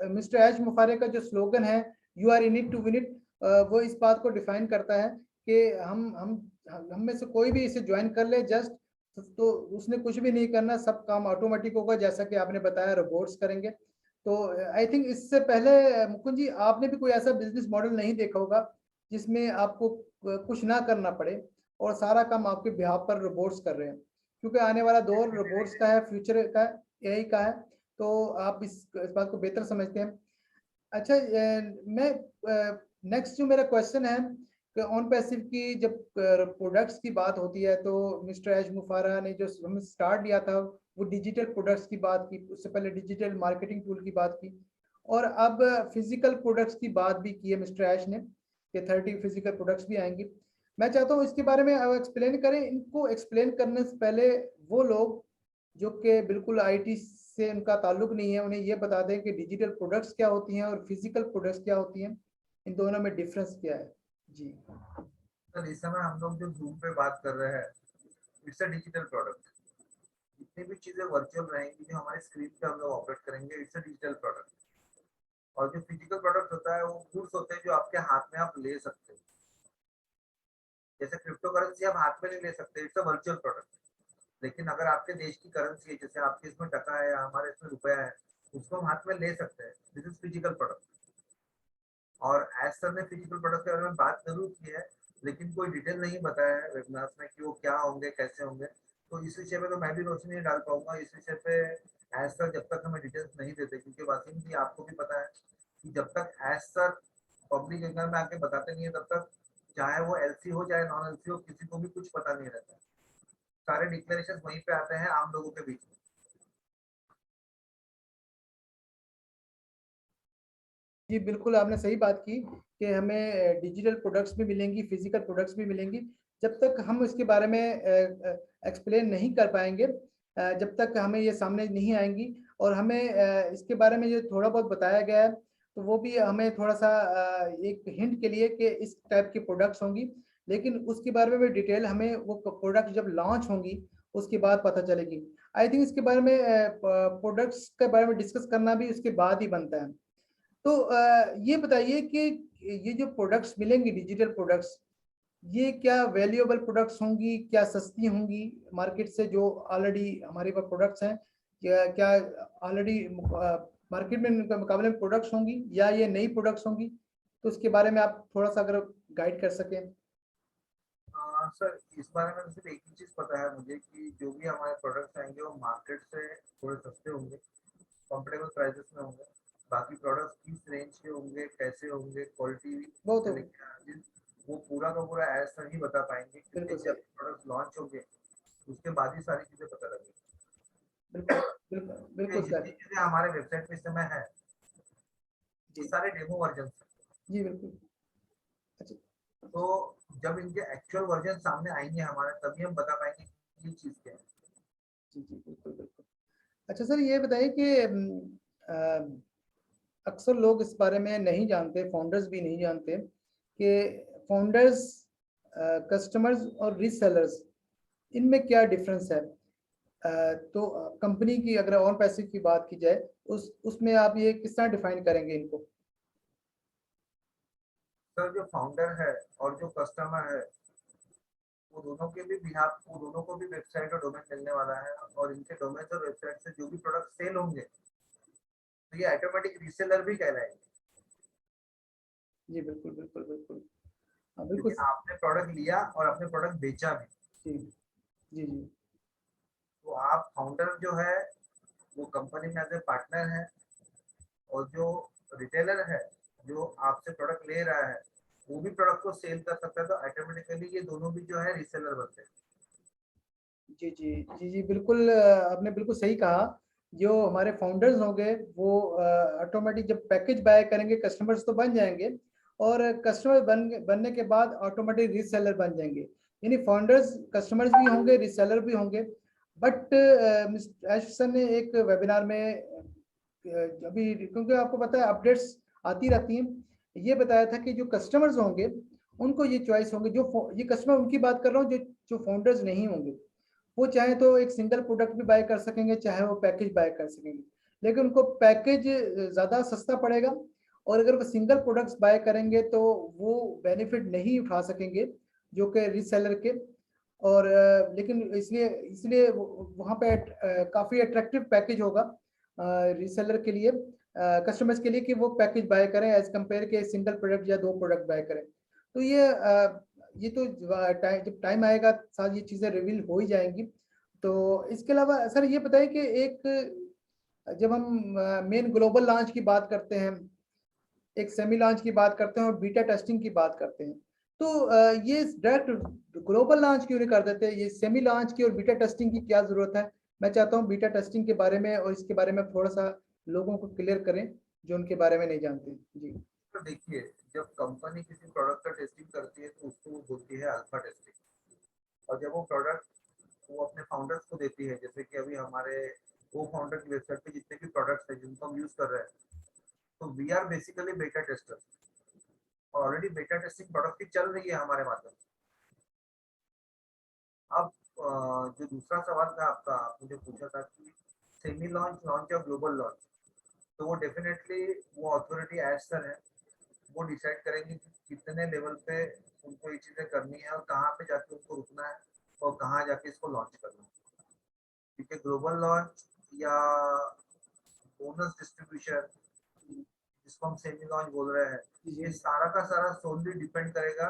मिस्टर एच मुफारे का जो स्लोगन है, you are in it to win it, वो इस बात को डिफाइन करता है कि हम में से कोई भी इसे ज्वाइन कर ले, जस्ट तो उसने कुछ भी नहीं करना, सब काम ऑटोमेटिक होगा, जैसा कि आपने बताया रोबोट्स करेंगे। तो आई थिंक इससे पहले मुकुंद जी, आपने भी कोई ऐसा बिजनेस मॉडल नहीं देखा होगा जिसमें आपको कुछ ना करना पड़े और सारा काम आपके बिहाफ पर रोबोट्स कर रहे हैं, क्योंकि आने वाला दौर रोबोट्स का है, फ्यूचर का एआई का है। तो आप इस बात को बेहतर समझते हैं। अच्छा, मैं नेक्स्ट जो मेरा क्वेश्चन है कि ऑन पैसिव की जब प्रोडक्ट्स की बात होती है, तो मिस्टर एज मुफारा ने जो हमें स्टार्ट दिया था वो डिजिटल प्रोडक्ट्स की बात की, उससे पहले डिजिटल मार्केटिंग टूल की बात की, और अब फिजिकल प्रोडक्ट्स की बात भी की है मिस्टर एश ने। कि 30 फिजिकल प्रोडक्ट्स भी आएंगी। मैं चाहता हूँ इसके बारे में एक्सप्लेन करें। इनको एक्सप्लेन करने से पहले वो लोग जो कि बिल्कुल आईटी से उनका ताल्लुक नहीं है, उन्हें ये बता दें कि डिजिटल प्रोडक्ट्स क्या होती हैं और फिजिकल प्रोडक्ट्स क्या होती हैं, इन दोनों में डिफरेंस क्या है। जी सर, इस समय हम लोग जो जूम पे बात कर रहे हैं, इट्स अ डिजिटल प्रोडक्ट। जितनी भी चीजें वर्चुअल रहेंगी, जो हमारे स्क्रीन पे हम लोग ऑपरेट करेंगे, इट्स अ डिजिटल प्रोडक्ट। और जो फिजिकल प्रोडक्ट होता है वो गुड्स होते हैं जो आपके हाथ में आप ले सकते हो। जैसे क्रिप्टो करेंसी आप हाथ में नहीं ले सकते, इट्स अ वर्चुअल प्रोडक्ट। लेकिन अगर आपके देश की करेंसी है, जैसे आपके इसमें टका है या हमारे इसमें रुपया है, उसको हम हाथ में ले सकते हैं। This is physical product. और एज सर ने फिजिकल प्रोडक्ट के बारे में बात जरूर की है, लेकिन कोई डिटेल नहीं बताया है वेबिनार्स में कि वो क्या होंगे, कैसे होंगे। तो इस विषय में तो मैं भी रोशनी नहीं डाल पाऊंगा इस विषय पे एज सर, जब तक हमें डिटेल्स नहीं देते। क्योंकि वासिम जी, आपको भी पता है कि जब तक एज सर पब्लिक एग्जाम में आके बताते नहीं है, तब तक चाहे वो एलसी हो चाहे नॉन एलसी हो, किसी को भी कुछ पता नहीं रहता। सारे डिक्लेरेशन वहीं पे आते हैं आम लोगों के बीच में। जी बिल्कुल, आपने सही बात की कि हमें डिजिटल प्रोडक्ट्स भी मिलेंगी, फिजिकल प्रोडक्ट्स भी मिलेंगी। जब तक हम इसके बारे में एक्सप्लेन नहीं कर पाएंगे, जब तक हमें ये सामने नहीं आएंगी, और हमें इसके बारे में जो थोड़ा बहुत बताया गया है, तो वो भी हमें थोड़ा सा एक हिंट के लिए कि इस टाइप की प्रोडक्ट्स होंगी, लेकिन उसके बारे में भी डिटेल हमें वो प्रोडक्ट जब लॉन्च होंगी उसके बाद पता चलेगी। आई थिंक इसके बारे में प्रोडक्ट्स के बारे में डिस्कस करना भी उसके बाद ही बनता है। तो ये बताइए कि ये जो प्रोडक्ट्स मिलेंगी डिजिटल प्रोडक्ट्स, ये क्या वैल्यूएबल प्रोडक्ट्स होंगी, क्या सस्ती होंगी मार्केट से जो ऑलरेडी हमारे पास प्रोडक्ट्स हैं, क्या क्या ऑलरेडी मार्केट में उनके मुकाबले में प्रोडक्ट्स होंगी, या ये नई प्रोडक्ट्स होंगी? तो इसके बारे में आप थोड़ा सा अगर गाइड कर सकें। सर, इस बारे में सिर्फ एक ही चीज पता है मुझे कि जो भी हमारे प्रोडक्ट्स आएंगे वो मार्केट से थोड़े सस्ते होंगे, कंफर्टेबल प्राइसेस में होंगे। बाकी प्रोडक्ट्स किस रेंज के होंगे, कैसे होंगे, क्वालिटी बहुत से लेके चार्जेस, वो पूरा का पूरा एज सर ही बता पाएंगे। क्योंकि बिल्कुल जब सही। प्रोडक्ट्स लॉन्च होंगे उसके बाद ही सारी चीजें पता लगेगी। बिल्कुल बिल्कुल ये बिल्कुल जितनी सर। चीजें हमारे वेबसाइट पे इस समय है, ये जी सारे डेमो वर्जन हैं। जी बिल्कुल। अच्छा। तो जब इनके एक्चुअल वर्जन सामने आएंगे हमारे, तभी हम बता पाएंगे कि ये चीज क्या है। जी जी बिल्कुल बिल्कुल। अच्छा सर, ये बताइए कि अक्सर लोग इस बारे में नहीं जानते, फाउंडर्स भी नहीं जानते कि फाउंडर्स, कस्टमर्स और रीसेलर्स, इनमें क्या डिफरेंस है। तो कंपनी की अगर ऑन पैसिव की बात की जाए, उस उसमें आप ये किस तरह डिफाइन करेंगे इनको? सर, जो फाउंडर है और जो कस्टमर है, वो दोनों के भी बिहाफ, वो दोनों को भी वेबसाइट और डोमेन मिलने वाला है। और इनके डोमेन और वेबसाइट से जो भी प्रोडक्ट सेल होंगे, तो ये ऑटोमेटिक रीसेलर भी कहलाएंगे। जी बिल्कुल बिल्कुल बिल्कुल। हाँ क्योंकि बिल्कुल। आपने प्रोडक्ट लिया और आपने प्रोडक्ट बेचा भी। जी जी जी। तो आप फाउंडर जो है वो कंपनी में एज ए पार्टनर है, और जो रिटेलर है जो आपसे प्रोडक्ट ले रहा है, वो भी प्रोडक्ट को सेल कर सकता है। तो ऑटोमेटिकली ये दोनों भी जो है रीसेलर बनते हैं। जी जी जी जी बिल्कुल, आपने बिल्कुल सही कहा। जो हमारे फाउंडर्स होंगे वो ऑटोमेटिक जब पैकेज बाय करेंगे, कस्टमर्स तो बन जाएंगे, और कस्टमर बनने के बाद ऑटोमेटिक रीसेलर बन जाएंगे। यानी फाउंडर्स कस्टमर्स भी होंगे, रीसेलर भी होंगे। बट एश सर ने एक वेबिनार में अभी, क्योंकि आपको पता है अपडेट्स आती रहती हैं, ये बताया था कि जो कस्टमर्स होंगे उनको ये चॉइस होंगे, जो ये कस्टमर उनकी बात कर रहा हूँ जो जो फाउंडर्स नहीं होंगे, वो चाहे तो एक सिंगल प्रोडक्ट भी बाय कर सकेंगे, चाहे वो पैकेज बाय कर सकेंगे, लेकिन उनको पैकेज ज़्यादा सस्ता पड़ेगा। और अगर वो सिंगल प्रोडक्ट्स बाय करेंगे तो वो बेनिफिट नहीं उठा सकेंगे जो कि रीसेलर के। और लेकिन इसलिए इसलिए वहाँ पे काफ़ी अट्रैक्टिव पैकेज होगा रीसेलर के लिए, कस्टमर्स के लिए, कि वो पैकेज बाय करें एज कंपेयर के सिंगल प्रोडक्ट या दो प्रोडक्ट बाय करें। तो ये तो जब टाइम आएगा सारी ये चीज़ें रिवील हो ही जाएंगी। तो इसके अलावा सर ये बताइए कि एक, जब हम मेन ग्लोबल लॉन्च की बात करते हैं, एक सेमी लॉन्च की बात करते हैं और बीटा टेस्टिंग की बात करते हैं, तो ये डायरेक्ट ग्लोबल लॉन्च क्यों नहीं कर देते? ये सेमी लॉन्च की और बीटा टेस्टिंग की क्या जरूरत है? मैं चाहता हूँ बीटा टेस्टिंग के बारे में और इसके बारे में थोड़ा सा लोगों को क्लियर करें जो उनके बारे में नहीं जानते। जी तो देखिए, जब कंपनी किसी प्रोडक्ट का टेस्टिंग करती है तो उसको वो बोलती है अल्फा टेस्टिंग। और जब वो प्रोडक्ट वो अपने फाउंडर्स को देती है, जैसे कि अभी हमारे वो फाउंडर की वेबसाइट पे जितने भी प्रोडक्ट्स हैं जिनको हम यूज कर रहे हैं, तो वी आर बेसिकली बेटा टेस्टर्स। और ऑलरेडी बेटा टेस्टिंग प्रोडक्ट की चल रही है हमारे माध्यम से। अब जो दूसरा सवाल था आपका, आपने जो पूछा था कि सेमी लॉन्च, लॉन्च या ग्लोबल लॉन्च, तो वो डेफिनेटली वो अथॉरिटी एज सर है, वो डिसाइड करेंगे कि कितने लेवल पे उनको ये चीजें करनी है और कहाँ पे जाके उनको रुकना है और कहाँ जाके इसको लॉन्च करना है। ठीक है, ग्लोबल लॉन्च या बोनस डिस्ट्रीब्यूशन, जिसको हम सेमी लॉन्च बोल रहे हैं, ये सारा का सारा सोनली डिपेंड करेगा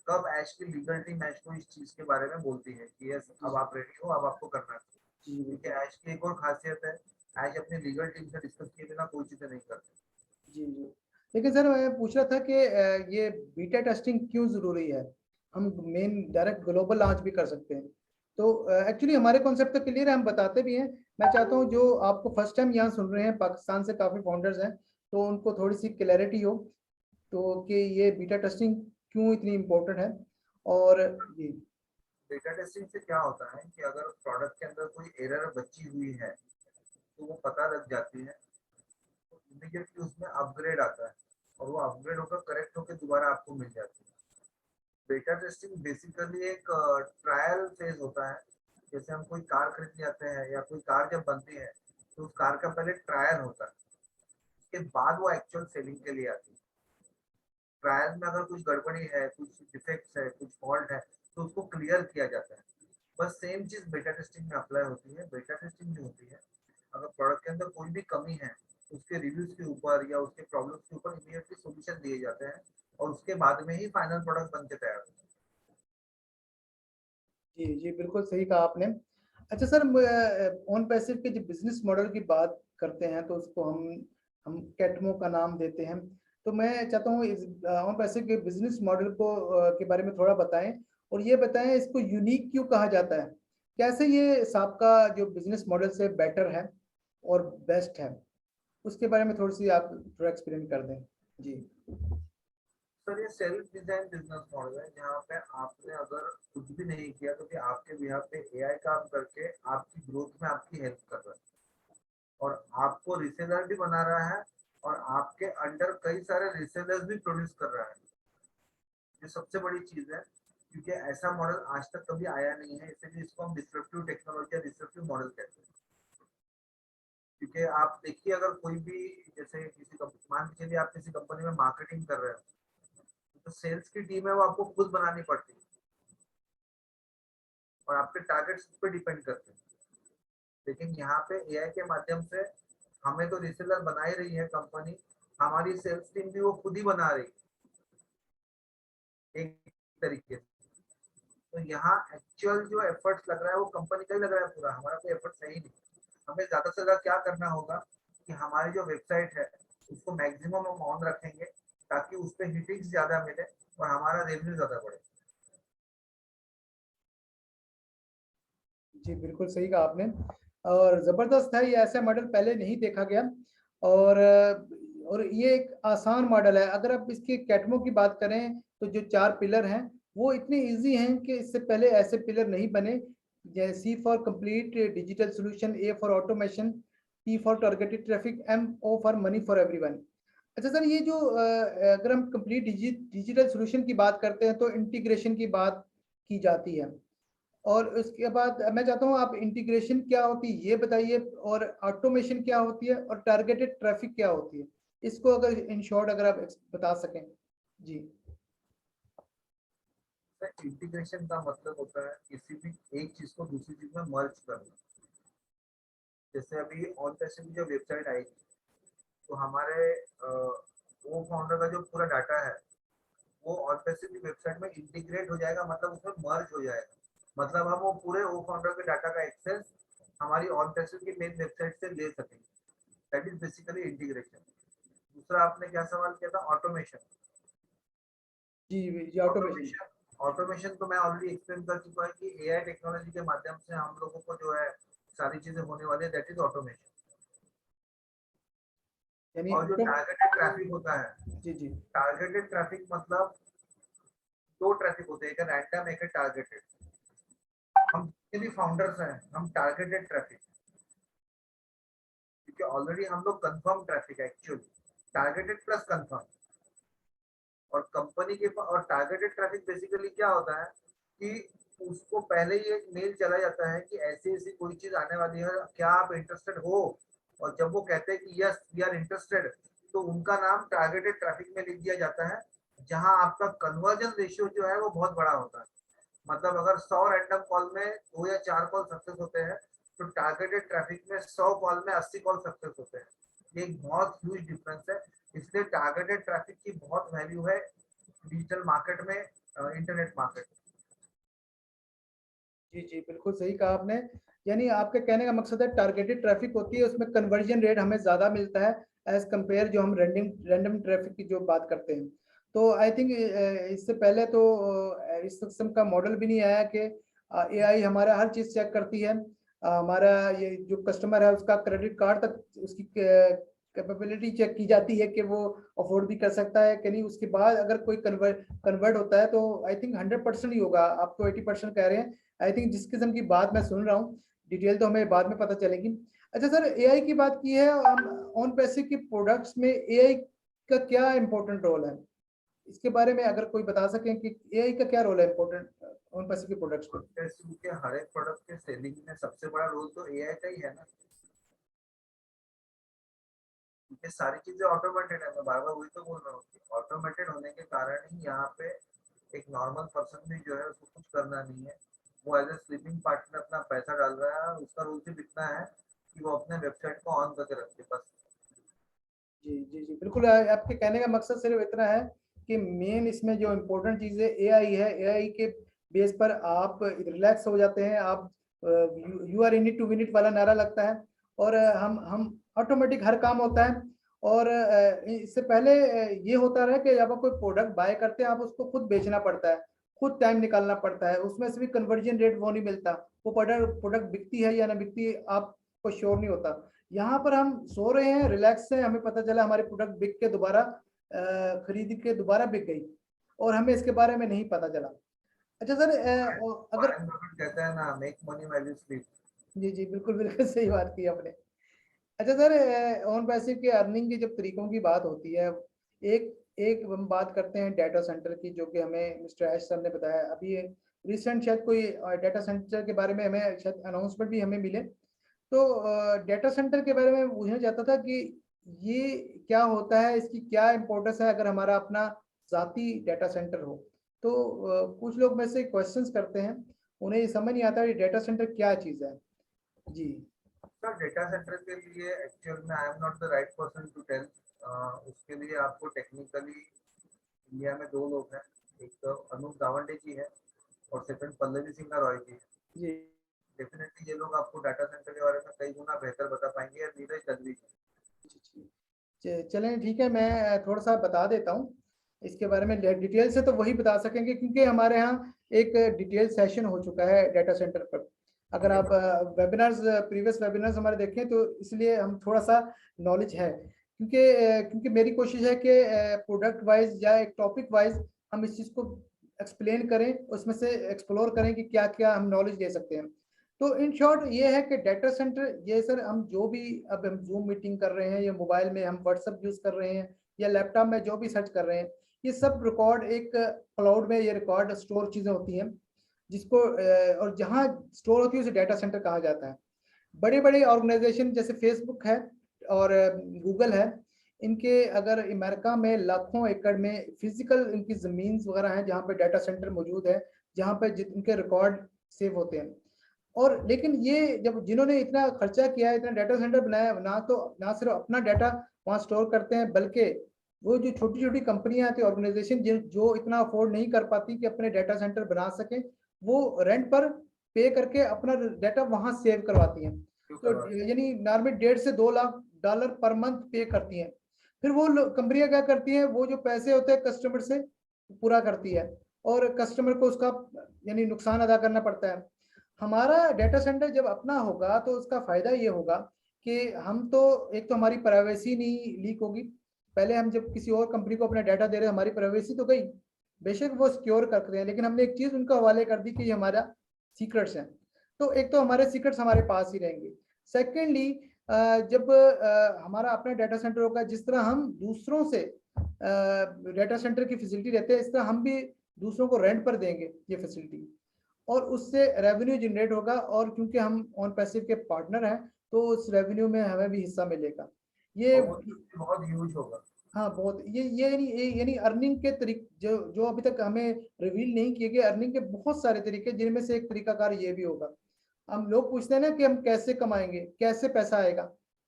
कब ऐश की लीगल टीम ऐश को इस चीज के बारे में बोलती है कि यस अब आप रेडी हो, अब आपको करना है। ठीक है, ऐश की एक और खासियत है, ऐश अपनी लीगल टीम से डिस्कस किए बिना कोई चीजें नहीं करती। जी जी। लेकिन सर मैं पूछ रहा था कि ये बीटा टेस्टिंग क्यों जरूरी है? हम मेन डायरेक्ट ग्लोबल लॉन्च भी कर सकते हैं। तो एक्चुअली हमारे कॉन्सेप्ट तो क्लियर है, हम बताते भी हैं। मैं चाहता हूँ जो आपको फर्स्ट टाइम यहाँ सुन रहे हैं, पाकिस्तान से काफ़ी फाउंडर्स हैं, तो उनको थोड़ी सी क्लैरिटी हो तो कि ये बीटा टेस्टिंग क्यों इतनी इम्पोर्टेंट है। और जी डेटा टेस्टिंग से क्या होता है कि अगर प्रोडक्ट के अंदर कोई एरर बची हुई है तो वो पता लग जाती है, तो इमीडिएटली उसमें अपग्रेड आता है और वो अपग्रेड होकर करेक्ट होकर दोबारा आपको मिल जाती है। बेटा टेस्टिंग बेसिकली एक ट्रायल फेज होता है। जैसे हम कोई कार खरीदने जाते हैं या कोई कार जब बनती है तो उस कार का पहले ट्रायल होता है, उसके बाद वो एक्चुअल सेलिंग के लिए आती है। ट्रायल में अगर कुछ गड़बड़ी है, कुछ डिफेक्ट्स है, कुछ फॉल्ट है, तो उसको क्लियर किया जाता है। बस सेम चीज बेटा टेस्टिंग में अप्लाई होती है। बेटा टेस्टिंग जो होती है, अगर प्रोडक्ट के अंदर कोई भी कमी है, उसके रिव्यूज के ऊपर या उसके प्रॉब्लम्स के ऊपर इमीडिएटली सॉल्यूशन दिए जाते हैं और उसके बाद में ही फाइनल प्रोडक्ट बन के तैयार होता है। जी जी, बिल्कुल सही कहा आपने। अच्छा सर, ऑन पैसिव के जो बिजनेस मॉडल की बात करते हैं तो उसको हम कैटमो का नाम देते हैं। तो मैं चाहता हूँ इस ऑन पैसिव के बिजनेस मॉडल को के बारे में थोड़ा बताएं, और ये बताएं इसको यूनिक क्यों कहा जाता है, कैसे ये सबका जो बिजनेस मॉडल से बेटर है और बेस्ट है, उसके बारे में थोड़ी सी आप थोड़ा एक्सप्लेन कर दें। जी सर, ये सेल्फ डिजाइन बिजनेस मॉडल है जहाँ पे आपने अगर कुछ भी नहीं किया तो फिर आपके बिहाफ पे एआई काम करके आपकी ग्रोथ में आपकी हेल्प कर रहा है और आपको रिसेलर भी बना रहा है और आपके अंडर कई सारे रिसेलर्स भी प्रोड्यूस कर रहा है। ये सबसे बड़ी चीज है, क्योंकि ऐसा मॉडल आज तक कभी आया नहीं है, इसलिए इसको हम डिस्ट्रप्टिव टेक्नोलॉजी या डिस्ट्रप्टिव मॉडल कहते हैं। क्योंकि आप देखिए, अगर कोई भी जैसे किसी मान के चलिए आप किसी कंपनी में मार्केटिंग कर रहे हो, तो सेल्स की टीम है वो आपको खुद बनानी पड़ती है और आपके टारगेट्स उस पर डिपेंड करते हैं। लेकिन यहाँ पे एआई के माध्यम से हमें तो रिसेलर बना ही रही है कंपनी, हमारी सेल्स टीम भी वो खुद ही बना रही है एक तरीके से। तो यहाँ एक्चुअल जो एफर्ट्स लग रहा है वो कंपनी का ही लग रहा है, पूरा हमारा कोई एफर्ट्स है ही नहीं। हमें ज्यादा से ज्यादा क्या करना होगा कि हमारी जो वेबसाइट है उसको मैक्सिमम हम ऑन रखेंगे ताकि उस पर हिटिंग्स ज्यादा मिले और हमारा रेवेन्यू ज्यादा बढ़े। जी, बिल्कुल सही कहा आपने, और ज़बरदस्त है, ये ऐसा मॉडल पहले नहीं देखा गया। और और ये एक आसान मॉडल है। अगर आप इसके कैटमो की बात करें तो जो 4 पिलर हैं वो इतने ईज़ी हैं कि इससे पहले ऐसे पिलर नहीं बने। जैसे C for complete digital solution, A for automation, T for targeted traffic, M O for money for everyone. अच्छा सर, ये जो अगर हम कंप्लीट डिजिटल सॉल्यूशन की बात करते हैं तो इंटीग्रेशन की बात की जाती है, और उसके बाद मैं चाहता हूँ आप इंटीग्रेशन क्या होती है ये बताइए, और ऑटोमेशन क्या होती है, और टारगेटेड ट्रैफिक क्या होती है, इसको अगर इन शॉर्ट अगर आप बता सकें। जी इंटीग्रेशन का मतलब होता है किसी भी एक चीज को दूसरी चीज में मर्ज करना। जैसे अभी ऑन पैसे की जो वेबसाइट आई तो हमारे वो फाउंडर का जो पूरा डाटा है वो ऑन पैसे की वेबसाइट में इंटीग्रेट हो जाएगा, मतलब उसमें मर्ज हो जाएगा। मतलब हम वो पूरे वो फाउंडर के डाटा का एक्सेस हमारी ऑन पैसे की मेन वेबसाइट से ले सकेंगे। That is basically integration. दूसरा आपने क्या सवाल किया था, ऑटोमेशन। जी जी, ऑटोमेशन। ऑटोमेशन ऑटोमेशन तो मैं ऑलरेडी एक्सप्लेन कर चुका है कि एआई टेक्नोलॉजी के माध्यम से हम लोगों को जो है सारी चीजें होने वाली है, दैट इज ऑटोमेशन। यानी और जो टारगेटेड ट्रैफिक होता है, जी जी टारगेटेड ट्रैफिक मतलब दो ट्रैफिक होते हैं, एक रैंडम एक टारगेटेड। हम जितने भी फाउंडर्स हैं हम टारगेटेड ट्रैफिक, क्योंकि ऑलरेडी हम लोग कंफर्म ट्रैफिक है एक्चुअली, टारगेटेड प्लस कंफर्म। और कंपनी के और टारगेटेड ट्रैफिक बेसिकली क्या होता है कि उसको पहले ही एक मेल चला जाता है कि ऐसी ऐसी कोई चीज आने वाली है, क्या आप इंटरेस्टेड हो। और जब वो कहते हैं कि यस वी आर इंटरेस्टेड, तो उनका नाम टारगेटेड ट्रैफिक में लिख दिया जाता है, जहां आपका कन्वर्जन रेशियो जो है वो बहुत बड़ा होता है। मतलब अगर 100 रैंडम कॉल में 2 या 4 कॉल सक्सेस होते हैं, तो टारगेटेड ट्रैफिक में 100 कॉल में 80 कॉल सक्सेस होते हैं। ये एक बहुत ह्यूज डिफरेंस है। इसलिए टारगेटेड ट्रैफिक की बहुत वैल्यू है डिजिटल मार्केट में, इंटरनेट मार्केट। जी जी बिल्कुल सही कहा आपने। यानी आपके कहने का मकसद है टारगेटेड ट्रैफिक होती है, उसमें कन्वर्जन रेट हमें ज़्यादा मिलता है एज कंपेयर जो हम रैंडम ट्रैफिक की जो बात करते हैं। तो आई थिंक इससे पहले तो इस किस्म का मॉडल भी नहीं आया कि एआई हमारा हर चीज़ चेक करती है। हमारा ये जो कस्टमर है उसका क्रेडिट कार्ड तक उसकी कैपेबिलिटी चेक की जाती है कि वो अफोर्ड भी कर सकता है कि नहीं। उसके बाद अगर कोई कन्वर्ट होता है तो आई थिंक 100% ही होगा। आप तो 80% कह रहे हैं। आई थिंक जिस किस्म की बात मैं सुन रहा हूँ, डिटेल तो हमें बाद में पता चलेगी। अच्छा सर, एआई की बात की है, ऑन पैसिव की प्रोडक्ट्स में एआई का क्या इंपॉर्टेंट रोल है? इसके बारे में अगर कोई बता सकें कि एआई का क्या रोल है इंपॉर्टेंट ऑन पैसिव की प्रोडक्ट्स में? फेसबुक के हर एक प्रोडक्ट के सेलिंग में सबसे बड़ा रोल तो एआई का ही है ना। ये सारी चीजें ऑटोमेटेड है, मैं बार बार वही तो बोल रहा हूँ कि ऑटोमेटेड होने के कारण ही यहाँ पे एक नॉर्मल पर्सन भी जो है उसको कुछ करना नहीं है। वो एज ए स्लीपिंग पार्टनर अपना पैसा डाल रहा है, उसका रोल सिर्फ इतना है कि वो अपने वेबसाइट को ऑन करके रखे बस। जी जी जी बिल्कुल। आपके कहने का मकसद सिर्फ इतना है कि मेन इसमें जो इम्पोर्टेंट चीज़ है एआई है। एआई के बेस पर आप रिलैक्स हो जाते हैं। आप you are in it to win it वाला नारा लगता है और हम ऑटोमेटिक हर काम होता है। और इससे पहले ये होता रहा कि जब आप कोई प्रोडक्ट बाय करते हैं आप उसको खुद बेचना पड़ता है, खुद टाइम निकालना पड़ता है, उसमें से भी कन्वर्जन रेट वो नहीं मिलता। वो प्रोडक्ट बिकती है या ना बिकती आपको श्योर नहीं होता। यहाँ पर हम सो रहे हैं, रिलैक्स है, हमें पता चला हमारी प्रोडक्ट बिक के दोबारा खरीद के दोबारा बिक गई और हमें इसके बारे में नहीं पता चला। अच्छा सर, अगर वॉरेन बफेट कहता है ना, make money while you sleep. जी जी बिल्कुल बिल्कुल सही बात की आपने। अच्छा सर, ऑन पैसिव के अर्निंग की जब तरीकों की बात होती है, एक एक हम बात करते हैं डाटा सेंटर की, जो कि हमें मिस्टर ऐश सर ने बताया अभी। रिसेंट शायद कोई डाटा सेंटर के बारे में हमें शायद अनाउंसमेंट भी हमें मिले। तो डेटा सेंटर के बारे में पूछना चाहता था कि ये क्या होता है, इसकी क्या इम्पोर्टेंस है अगर हमारा अपना ज़ाती डेटा सेंटर हो। तो कुछ लोग में से क्वेश्चंस करते हैं, उन्हें ये समझ नहीं आता कि डेटा सेंटर क्या चीज़ है। जी सर डेटा सेंटर के लिए एक्चुअल में I am not the right person to tell. उसके लिए आपको टेक्निकली इंडिया में दो लोग हैं, एक तो अनूप गावंडे जी है और सेकंड पल्लवी सिंह रॉय जी है। जी डेफिनेटली ये लोग आपको डाटा सेंटर के बारे में कई गुना बेहतर बता पाएंगे, या नीरज दलवी। चलें ठीक है, मैं थोड़ा सा बता देता हूँ इसके बारे में। डिटेल से तो वही बता सकेंगे क्योंकि हमारे यहाँ एक डिटेल सेशन हो चुका है डाटा सेंटर पर। अगर आप वेबिनार्स, प्रीवियस वेबिनार्स हमारे देखें तो इसलिए हम थोड़ा सा नॉलेज है, क्योंकि मेरी कोशिश है कि प्रोडक्ट वाइज या एक टॉपिक वाइज हम इस चीज़ को एक्सप्लेन करें, उसमें से एक्सप्लोर करें कि क्या क्या हम नॉलेज ले सकते हैं। तो इन शॉर्ट ये है कि डाटा सेंटर ये सर, हम जो भी अब हम जूम मीटिंग कर रहे हैं या मोबाइल में हम व्हाट्सएप यूज़ कर रहे हैं या लैपटॉप में जो भी सर्च कर रहे हैं, ये सब रिकॉर्ड एक क्लाउड में ये रिकॉर्ड स्टोर चीज़ें होती हैं, जिसको और जहाँ स्टोर होती है उसे डाटा सेंटर कहा जाता है। बड़े बड़े ऑर्गेनाइजेशन जैसे फेसबुक है और गूगल है, इनके अगर अमेरिका में लाखों एकड़ में फिजिकल इनकी ज़मीन वगैरह हैं जहाँ पे डाटा सेंटर मौजूद है, जहाँ पे इनके रिकॉर्ड सेव होते हैं। और लेकिन ये जब जिन्होंने इतना खर्चा किया है, इतना डाटा सेंटर बनाया, ना तो ना सिर्फ अपना डाटा वहाँ स्टोर करते हैं, बल्कि वो जो छोटी छोटी कंपनियां आती है, ऑर्गेनाइजेशन जो इतना अफोर्ड नहीं कर पाती कि अपने डाटा सेंटर बना सकें, वो रेंट पर पे करके अपना डाटा वहाँ सेव करवाती हैं। तो यानी नॉर्मल 1.5 से 2 लाख डॉलर पर मंथ पे करती हैं। फिर वो कंपनियां क्या करती हैं, वो जो पैसे होते हैं कस्टमर से पूरा करती है और कस्टमर को उसका यानी नुकसान अदा करना पड़ता है। हमारा डाटा सेंटर जब अपना होगा तो उसका फायदा ये होगा कि हम तो एक तो हमारी प्राइवेसी नहीं लीक होगी। पहले हम जब किसी और कंपनी को अपना डाटा दे रहे हैं, हमारी प्राइवेसी तो गई, बेशक वो सिक्योर करते हैं, लेकिन हमने एक चीज उनका हवाले कर दी कि ये हमारा सीक्रेट्स हैं। तो एक तो हमारे सीक्रेट्स हमारे पास ही रहेंगे। सेकेंडली, जब हमारा अपना डाटा सेंटर होगा, जिस तरह हम दूसरों से डाटा सेंटर की फैसिलिटी रहते हैं, इस तरह हम भी दूसरों को रेंट पर देंगे ये फैसिलिटी, और उससे रेवेन्यू जनरेट होगा। और क्योंकि हम ऑन पैसिव के पार्टनर हैं, तो उस रेवेन्यू में हमें भी हिस्सा मिलेगा। ये और वो बहुत ह्यूज होगा। हाँ, बहुत ये यानी अर्निंग के तरीके जो जो अभी तक हमें रिवील नहीं किए गए, अर्निंग के बहुत सारे तरीके, जिनमें से एक तरीकाकार ये भी होगा। हम लोग पूछते हैं ना कि हम कैसे कमाएंगे, कैसे पैसा आएगा,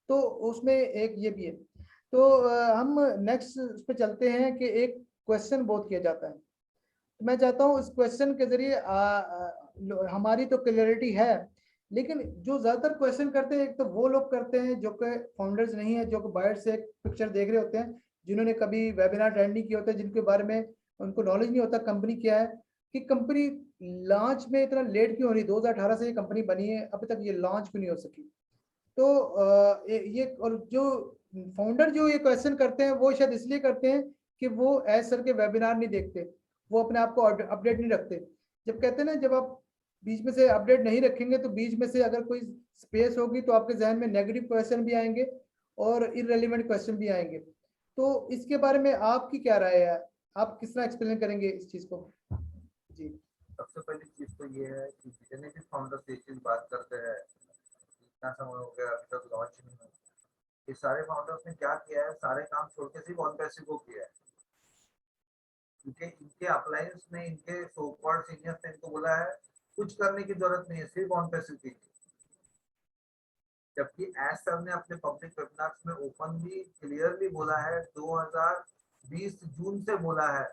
तो उसमें एक ये भी है। तो हम नेक्स्ट उस पे चलते हैं कि एक क्वेश्चन बहुत किया जाता है। तो मैं चाहता हूँ इस क्वेश्चन के जरिए हमारी तो क्लियरिटी है, लेकिन जो ज्यादातर क्वेश्चन करते हैं, एक तो वो लोग करते हैं जो कि फाउंडर्स नहीं है, जो कि बाहर से एक पिक्चर देख रहे होते हैं, जिन्होंने कभी वेबिनार अटेंड नहीं किया होता, जिनके बारे में उनको नॉलेज नहीं होता कंपनी क्या है, कि कंपनी लॉन्च में इतना लेट क्यों हो रही। 2018 से ये कंपनी बनी है, अभी तक ये लॉन्च क्यों नहीं हो सकी। तो ये और जो फाउंडर जो ये क्वेश्चन करते हैं, वो शायद इसलिए करते हैं कि वो एज सर के वेबिनार नहीं देखते, वो अपने आप को अपडेट नहीं रखते। जब कहते हैं ना, जब आप बीच में से अपडेट नहीं रखेंगे, तो बीच में से अगर कोई स्पेस होगी, तो आपके जहन में नेगेटिव क्वेश्चन भी आएंगे और इररेलेवेंट क्वेश्चन भी आएंगे। तो इसके बारे में आपकी क्या राय है, आप किस तरह एक्सप्लेन करेंगे इस चीज को? जी। सबसे पहली चीज तो ये है कि जितने भी फाउंडर्स ये चीज बात करते हैं, इतना समय हो गया अभी तक लॉन्च नहीं हुआ, ये सारे फाउंडर्स ने क्या किया है, सारे काम छोड़ के सिर्फ ऑन पैसिव को किया है। क्योंकि इनके अप्लायंस ने, इनके सो कॉल्ड सीनियर्स ने इनको बोला है कुछ करने की जरूरत नहीं है, सिर्फ ऑन पैसिव कीजिए। जबकि एस सर ने अपने पब्लिक वेबिनार्स में ओपनली क्लियरली बोला है, 2020 जून से बोला है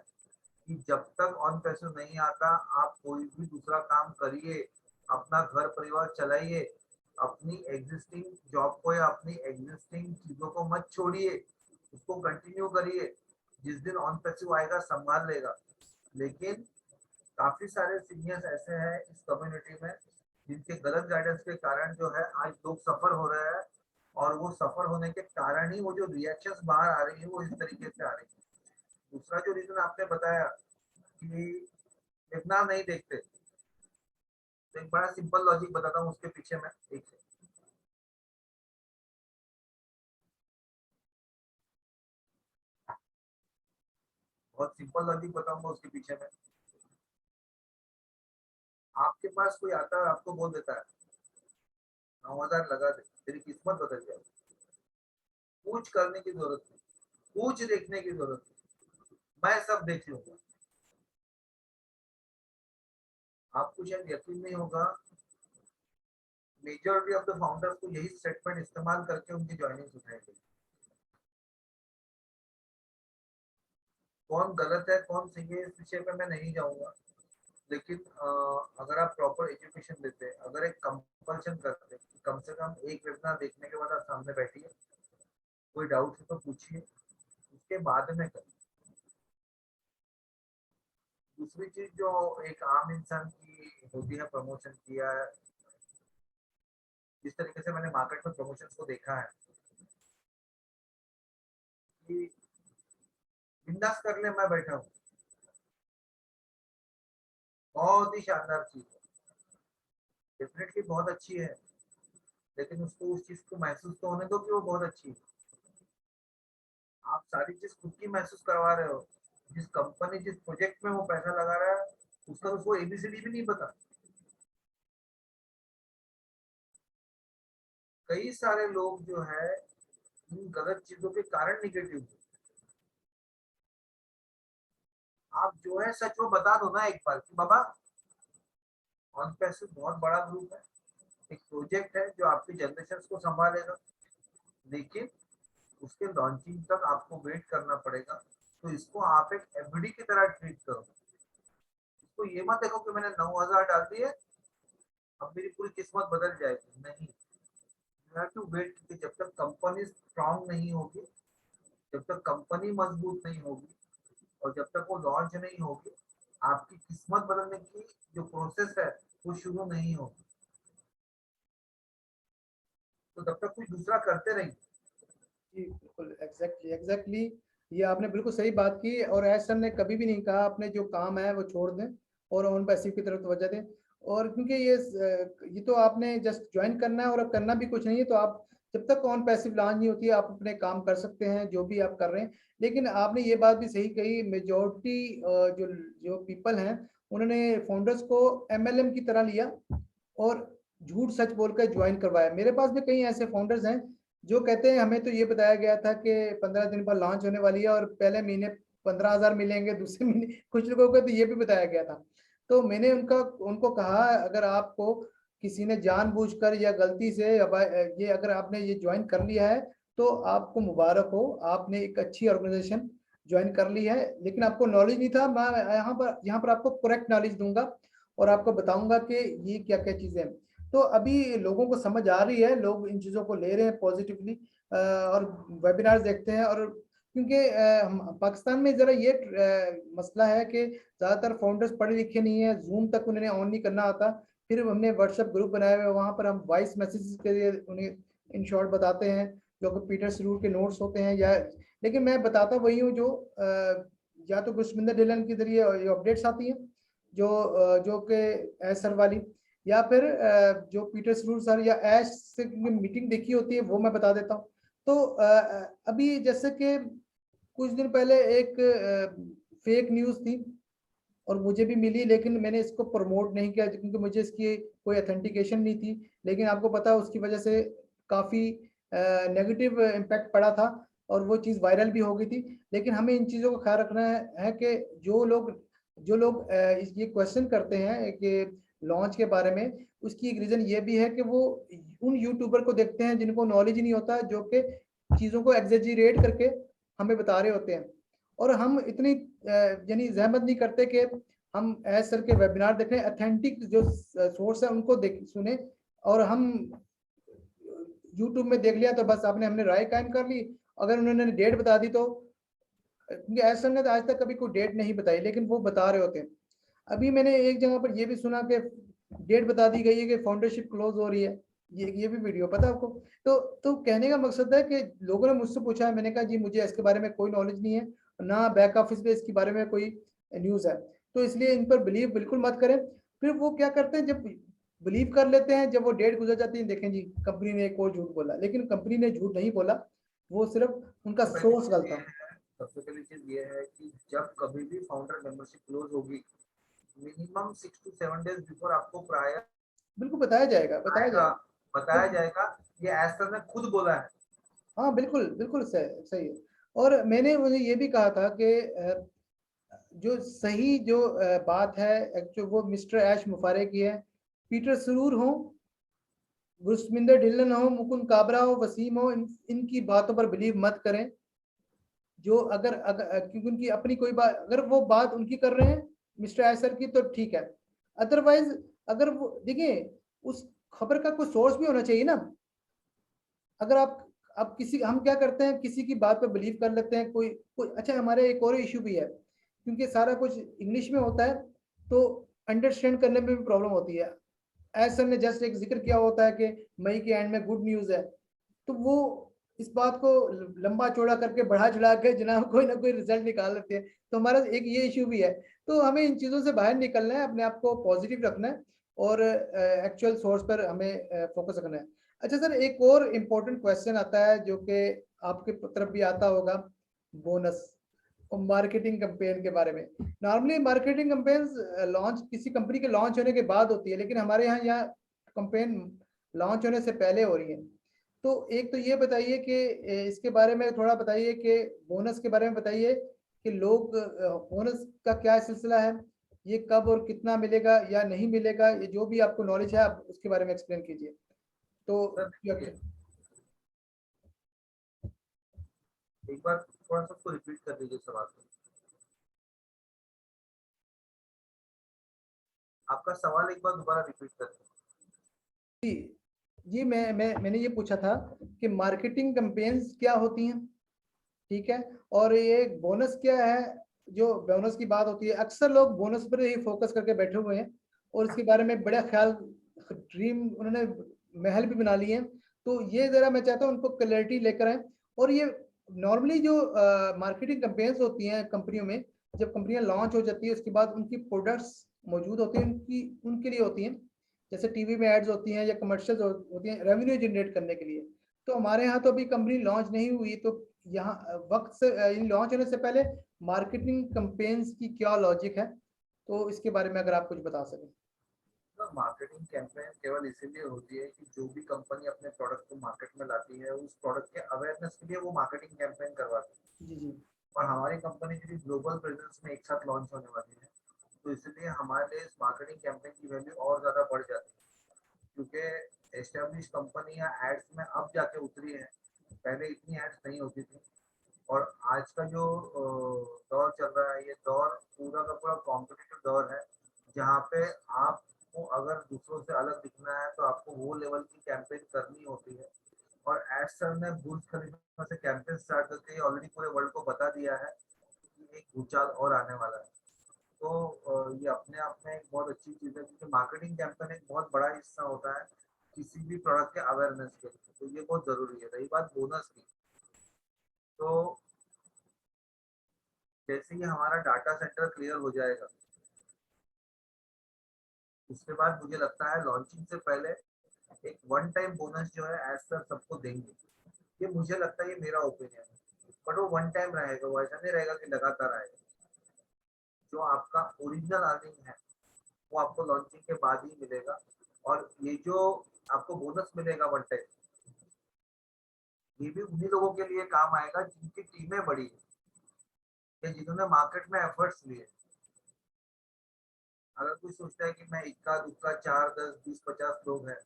कि जब तक ऑन पैसिव नहीं आता, आप कोई भी दूसरा काम करिए, अपना घर परिवार चलाइए, अपनी एग्जिस्टिंग जॉब को या अपनी एग्जिस्टिंग चीजों को मत छोड़िए, उसको कंटिन्यू करिए, जिस दिन ऑन पैसिव आएगा संभाल लेगा। लेकिन काफी सारे सीनियर्स ऐसे हैं इस कम्युनिटी में जिनके गलत गाइडेंस के कारण जो है आज लोग सफर हो रहे हैं, और वो सफर होने के कारण ही वो जो रिएक्शंस बाहर आ रही है वो इस तरीके से आ रही है। दूसरा जो रीजन आपने बताया कि इतना नहीं देखते, तो एक बड़ा सिंपल लॉजिक बताता हूँ उसके पीछे में। एक बहुत सिंपल लॉजिक बताऊंगा उसके पीछे में। आपके पास कोई आता है, आपको बोल देता है 9,000 लगा दे, तेरी किस्मत बदल जाएगी। पूछ करने की जरूरत नहीं, पूछ देखने की जरूरत नहीं, मैं सब देख लूंगा। आपको शायद यकीन नहीं होगा, मेजॉरिटी ऑफ द फाउंडर्स को यही स्टेटमेंट इस्तेमाल करके उनकी ज्वाइनिंग उठाई गई। कौन गलत है कौन सही है इस विषय में मैं नहीं जाऊंगा, लेकिन अगर आप प्रॉपर एजुकेशन देते, अगर एक कंपल्शन करते, कम से कम एक वेबिनार देखने के बाद आप सामने बैठिए, कोई डाउट है तो पूछिए, उसके बाद में करिए। दूसरी चीज जो एक आम इंसान की होती है प्रमोशन किया है, जिस तरीके से मैंने मार्केट में प्रमोशन को देखा है कि बिंदास कर ले, मैं बैठा हूँ, बहुत ही शानदार चीज है, डेफिनेटली बहुत अच्छी है, लेकिन उसको उस चीज को महसूस तो होने दो कि वो बहुत अच्छी है। आप सारी चीज खुद की महसूस करवा रहे हो, जिस कंपनी जिस प्रोजेक्ट में वो पैसा लगा रहा है उसका उसको एबीसीडी भी नहीं पता। कई सारे लोग जो है इन गलत चीजों के कारण निगेटिव, आप जो है सच वो बता दो ना एक बार कि बाबा ऑन पैसिव बहुत बड़ा ग्रुप है, एक प्रोजेक्ट है जो आपकी जनरेशन को संभालेगा, लेकिन उसके लॉन्चिंग तक आपको वेट करना पड़ेगा। तो इसको आप एक एफडी की तरह ट्रीट करो, इसको ये मत देखो कि मैंने 9,000 डाल दिए अब मेरी पूरी किस्मत बदल जाएगी, नहीं। यू हैव टू वेट, कि जब तक कंपनी स्ट्रांग नहीं होगी, जब तक कंपनी मजबूत नहीं होगी, और जब तक वो लॉन्च नहीं होगी, आपकी किस्मत बदलने की जो प्रोसेस है वो शुरू नहीं होगी। तो तब तक कुछ दूसरा करते रहिए। जी बिल्कुल, एग्जैक्टली ये आपने बिल्कुल सही बात की। और एज सर ने कभी भी नहीं कहा अपने जो काम है वो छोड़ दें और ऑन पैसिव की तरफ तवज्जो दें। और क्योंकि ये तो आपने जस्ट ज्वाइन करना है और अब करना भी कुछ नहीं है, तो आप जब तक ऑन पैसिव लॉन्च नहीं होती है आप अपने काम कर सकते हैं जो भी आप कर रहे हैं। लेकिन आपने ये बात भी सही कही, मेजोरिटी जो जो पीपल हैं उन्होंने फाउंडर्स को एमएलएम की तरह लिया और झूठ सच बोलकर ज्वाइन करवाया। मेरे पास भी कई ऐसे फाउंडर्स हैं जो कहते हैं हमें तो ये बताया गया था कि 15 दिन बाद लॉन्च होने वाली है और पहले महीने 15,000 मिलेंगे, दूसरे महीने कुछ लोगों को तो ये भी बताया गया था। तो मैंने उनको कहा अगर आपको किसी ने जानबूझकर या गलती से ये अगर आपने ये ज्वाइन कर लिया है तो आपको मुबारक हो, आपने एक अच्छी ऑर्गेनाइजेशन ज्वाइन कर ली है। लेकिन आपको नॉलेज नहीं था, मैं यहाँ पर आपको करेक्ट नॉलेज दूंगा और आपको बताऊंगा कि ये क्या क्या चीजें हैं। तो अभी लोगों को समझ आ रही है, लोग इन चीज़ों को ले रहे हैं पॉजिटिवली और वेबिनार देखते हैं। और क्योंकि पाकिस्तान में ज़रा ये मसला है कि ज़्यादातर फाउंडर्स पढ़े लिखे नहीं है, जूम तक उन्हें ऑन नहीं करना आता। फिर हमने व्हाट्सएप ग्रुप बनाए हुए, वहाँ पर हम वॉइस मैसेज के लिए उन्हें इन शॉर्ट बताते हैं जो कि पीटर सरूर के नोट्स होते हैं। या लेकिन मैं बताता वही हूँ जो या तो गुरशमिंदर ढिल्लन के जरिए अपडेट्स आती हैं जो कि सर वाली, या फिर जो पीटर सरूर सर या ऐश से मीटिंग देखी होती है वो मैं बता देता हूँ। तो अभी जैसे कि कुछ दिन पहले एक फेक न्यूज़ थी और मुझे भी मिली, लेकिन मैंने इसको प्रमोट नहीं किया क्योंकि मुझे इसकी कोई अथेंटिकेशन नहीं थी। लेकिन आपको पता है उसकी वजह से काफ़ी नेगेटिव इम्पैक्ट पड़ा था और वो चीज़ वायरल भी हो गई थी। लेकिन हमें इन चीज़ों का ख्याल रखना है कि जो लोग ये क्वेश्चन करते हैं कि लॉन्च के बारे में, उसकी एक रीज़न ये भी है कि वो उन यूट्यूबर को देखते हैं जिनको नॉलेज ही नहीं होता, जो कि चीज़ों को एग्जेजरेट करके हमें बता रहे होते हैं। और हम इतनी यानी जहमत नहीं करते कि हम एज सर के वेबिनार देखें, अथेंटिक जो सोर्स है उनको देख सुने। और हम यूट्यूब में देख लिया तो बस हमने राय कायम कर ली। अगर उन्होंने डेट बता दी तो, क्योंकि एज सर ने तो आज तक कभी कोई डेट नहीं बताई, लेकिन वो बता रहे होते हैं। अभी मैंने एक जगह पर ये भी सुना कि डेट बता दी गई है कि फाउंडरशिप क्लोज हो रही है। ये भी वीडियो पता है आपको? तो कहने का मकसद है कि लोगों ने मुझसे पूछा है, मैंने कहा जी मुझे इसके बारे में कोई नॉलेज नहीं है, ना बैक ऑफिस पे इसके बारे में कोई न्यूज़ है, तो इसलिए इन पर बिलीव बिल्कुल मत करें। फिर वो क्या करते हैं, जब बिलीव कर लेते हैं, जब वो डेट गुजर जाती है, देखें जी कंपनी ने एक और झूठ बोला। लेकिन कंपनी ने झूठ नहीं बोला, वो सिर्फ उनका सोर्स गलत था। सबसे पहली चीज ये है कि जब कभी भी फाउंडर मेंबरशिप क्लोज होगी, मिनिमम 6 to 7 days बिफोर आपको प्रायर बिल्कुल बताया जाएगा। ये एस्टर ने खुद बोला है। हाँ बिल्कुल बिल्कुल सही है। और मैंने उन्हें ये भी कहा था कि जो सही जो बात है एक्चुअली वो मिस्टर ऐश मुफारे की है। पीटर सरूर हो, गुरशमिंदर ढिल्लन हो, मुकुंद काबरा हो, वसीम हो, इनकी बातों पर बिलीव मत करें। जो अगर क्योंकि उनकी अपनी कोई बात, अगर वो बात उनकी कर रहे हैं मिस्टर ऐसर की, तो ठीक है। अदरवाइज अगर वो देखिए, उस खबर का कोई सोर्स भी होना चाहिए ना। अगर आप किसी, हम क्या करते हैं, किसी की बात पर बिलीव कर लेते हैं। कोई अच्छा, हमारे एक और इशू भी है, क्योंकि सारा कुछ इंग्लिश में होता है तो अंडरस्टैंड करने में भी प्रॉब्लम होती है। एज सर ने जस्ट एक जिक्र किया होता है कि मई के एंड में गुड न्यूज़ है, तो वो इस बात को लंबा चौड़ा करके बढ़ा चढ़ा के जनाब कोई ना कोई रिजल्ट निकाल लेते हैं। तो हमारा एक ये इशू भी है। तो हमें इन चीज़ों से बाहर निकलना है, अपने आप को पॉजिटिव रखना है और एक्चुअल सोर्स पर हमें फोकस रखना है। अच्छा सर, एक और इम्पोर्टेंट क्वेश्चन आता है जो कि आपके तरफ भी आता होगा, बोनस और मार्केटिंग कैंपेन के बारे में। नॉर्मली मार्केटिंग कैंपेन लॉन्च किसी कंपनी के लॉन्च होने के बाद होती है, लेकिन हमारे यहाँ कैंपेन लॉन्च होने से पहले हो रही है। तो एक तो ये बताइए कि इसके बारे में थोड़ा बताइए कि बोनस के बारे में बताइए कि लोग बोनस का क्या सिलसिला है, ये कब और कितना मिलेगा या नहीं मिलेगा, ये जो भी आपको नॉलेज है आप उसके बारे में एक्सप्लेन कीजिए। तो एक बार थोड़ा सा रिपीट कर दीजिए सवाल को। आपका सवाल एक बार दोबारा रिपीट कर दीजिए। जी मैंने ये पूछा था कि मार्केटिंग कैंपेन्स क्या होती हैं, ठीक है, और ये बोनस क्या है। जो बोनस की बात होती है, अक्सर लोग बोनस पर ही फोकस करके बैठे हुए हैं और इसके बारे में बड़ा ख्याल, ड्रीम उन्होंने महल भी बना लिए हैं तो ये जरा मैं चाहता हूँ उनको क्लैरिटी लेकर आए। और ये नॉर्मली जो मार्केटिंग कैंपेन्स होती हैं कंपनियों में, जब कंपनियां लॉन्च हो जाती है उसके बाद उनकी प्रोडक्ट्स मौजूद होती हैं, उनकी उनके लिए होती हैं, जैसे टीवी में एड्स होती हैं या कमर्शियल्स होती हैं रेवेन्यू जनरेट करने के लिए। तो हमारे यहाँ तो अभी कंपनी लॉन्च नहीं हुई, तो यहाँ वक्त से इन लॉन्च होने से पहले मार्केटिंग कैंपेन्स की क्या लॉजिक है, तो इसके बारे में अगर आप कुछ बता सकें। मार्केटिंग कैंपेन केवल इसीलिए होती है कि जो भी कंपनी अपने प्रोडक्ट को मार्केट में लाती है उस प्रोडक्ट के अवेयरनेस के लिए वो मार्केटिंग कैंपेन करवाती है। जी जी। और हमारी कंपनी की ग्लोबल प्रेजेंस में एक साथ लॉन्च होने वाली है, तो इसलिए हमारे लिए इस मार्केटिंग कैंपेन की वैल्यू और ज़्यादा बढ़ जाती है, क्योंकि एस्टेब्लिश कंपनियां एड्स में अब जाके उतरी है, पहले इतनी एड्स नहीं होती थी। और आज का जो दौर चल रहा है, ये दौर पूरा का पूरा कॉम्पिटिटिव दौर है, जहाँ पे आपको अगर दूसरों से अलग दिखना है तो आपको वो लेवल की कैंपेन करनी होती है। और एज सर ने बुर्ज खलीफा से कैंपेन स्टार्ट करके ऑलरेडी पूरे वर्ल्ड को बता दिया है कि एक भूचाल और आने वाला है। तो ये अपने आप में एक बहुत अच्छी चीज़ है, क्योंकि मार्केटिंग कैंपेन एक बहुत बड़ा हिस्सा होता है किसी भी प्रोडक्ट के अवेयरनेस के लिए, तो ये बहुत ज़रूरी है। रही बात बोनस की, तो जैसे ही हमारा डाटा सेंटर क्लियर हो जाएगा, उसके बाद मुझे लगता है लॉन्चिंग से पहले एक वन टाइम बोनस जो है एज सर सबको देंगे। ये मुझे लगता है, ये मेरा ओपिनियन है, बट वो वन टाइम रहेगा, वो ऐसा नहीं रहेगा कि लगातार आएगा। जो आपका ओरिजिनल अर्निंग है वो आपको लॉन्चिंग के बाद ही मिलेगा। और ये जो आपको बोनस मिलेगा वन टाइम, ये भी उन्हीं लोगों के लिए काम आएगा जिनकी टीमें बड़ी है या जिन्होंने मार्केट में एफर्ट्स लिए। अगर कोई सोचता है कि मैं इक्का दुक्का 4 10 20 50 लोग हैं,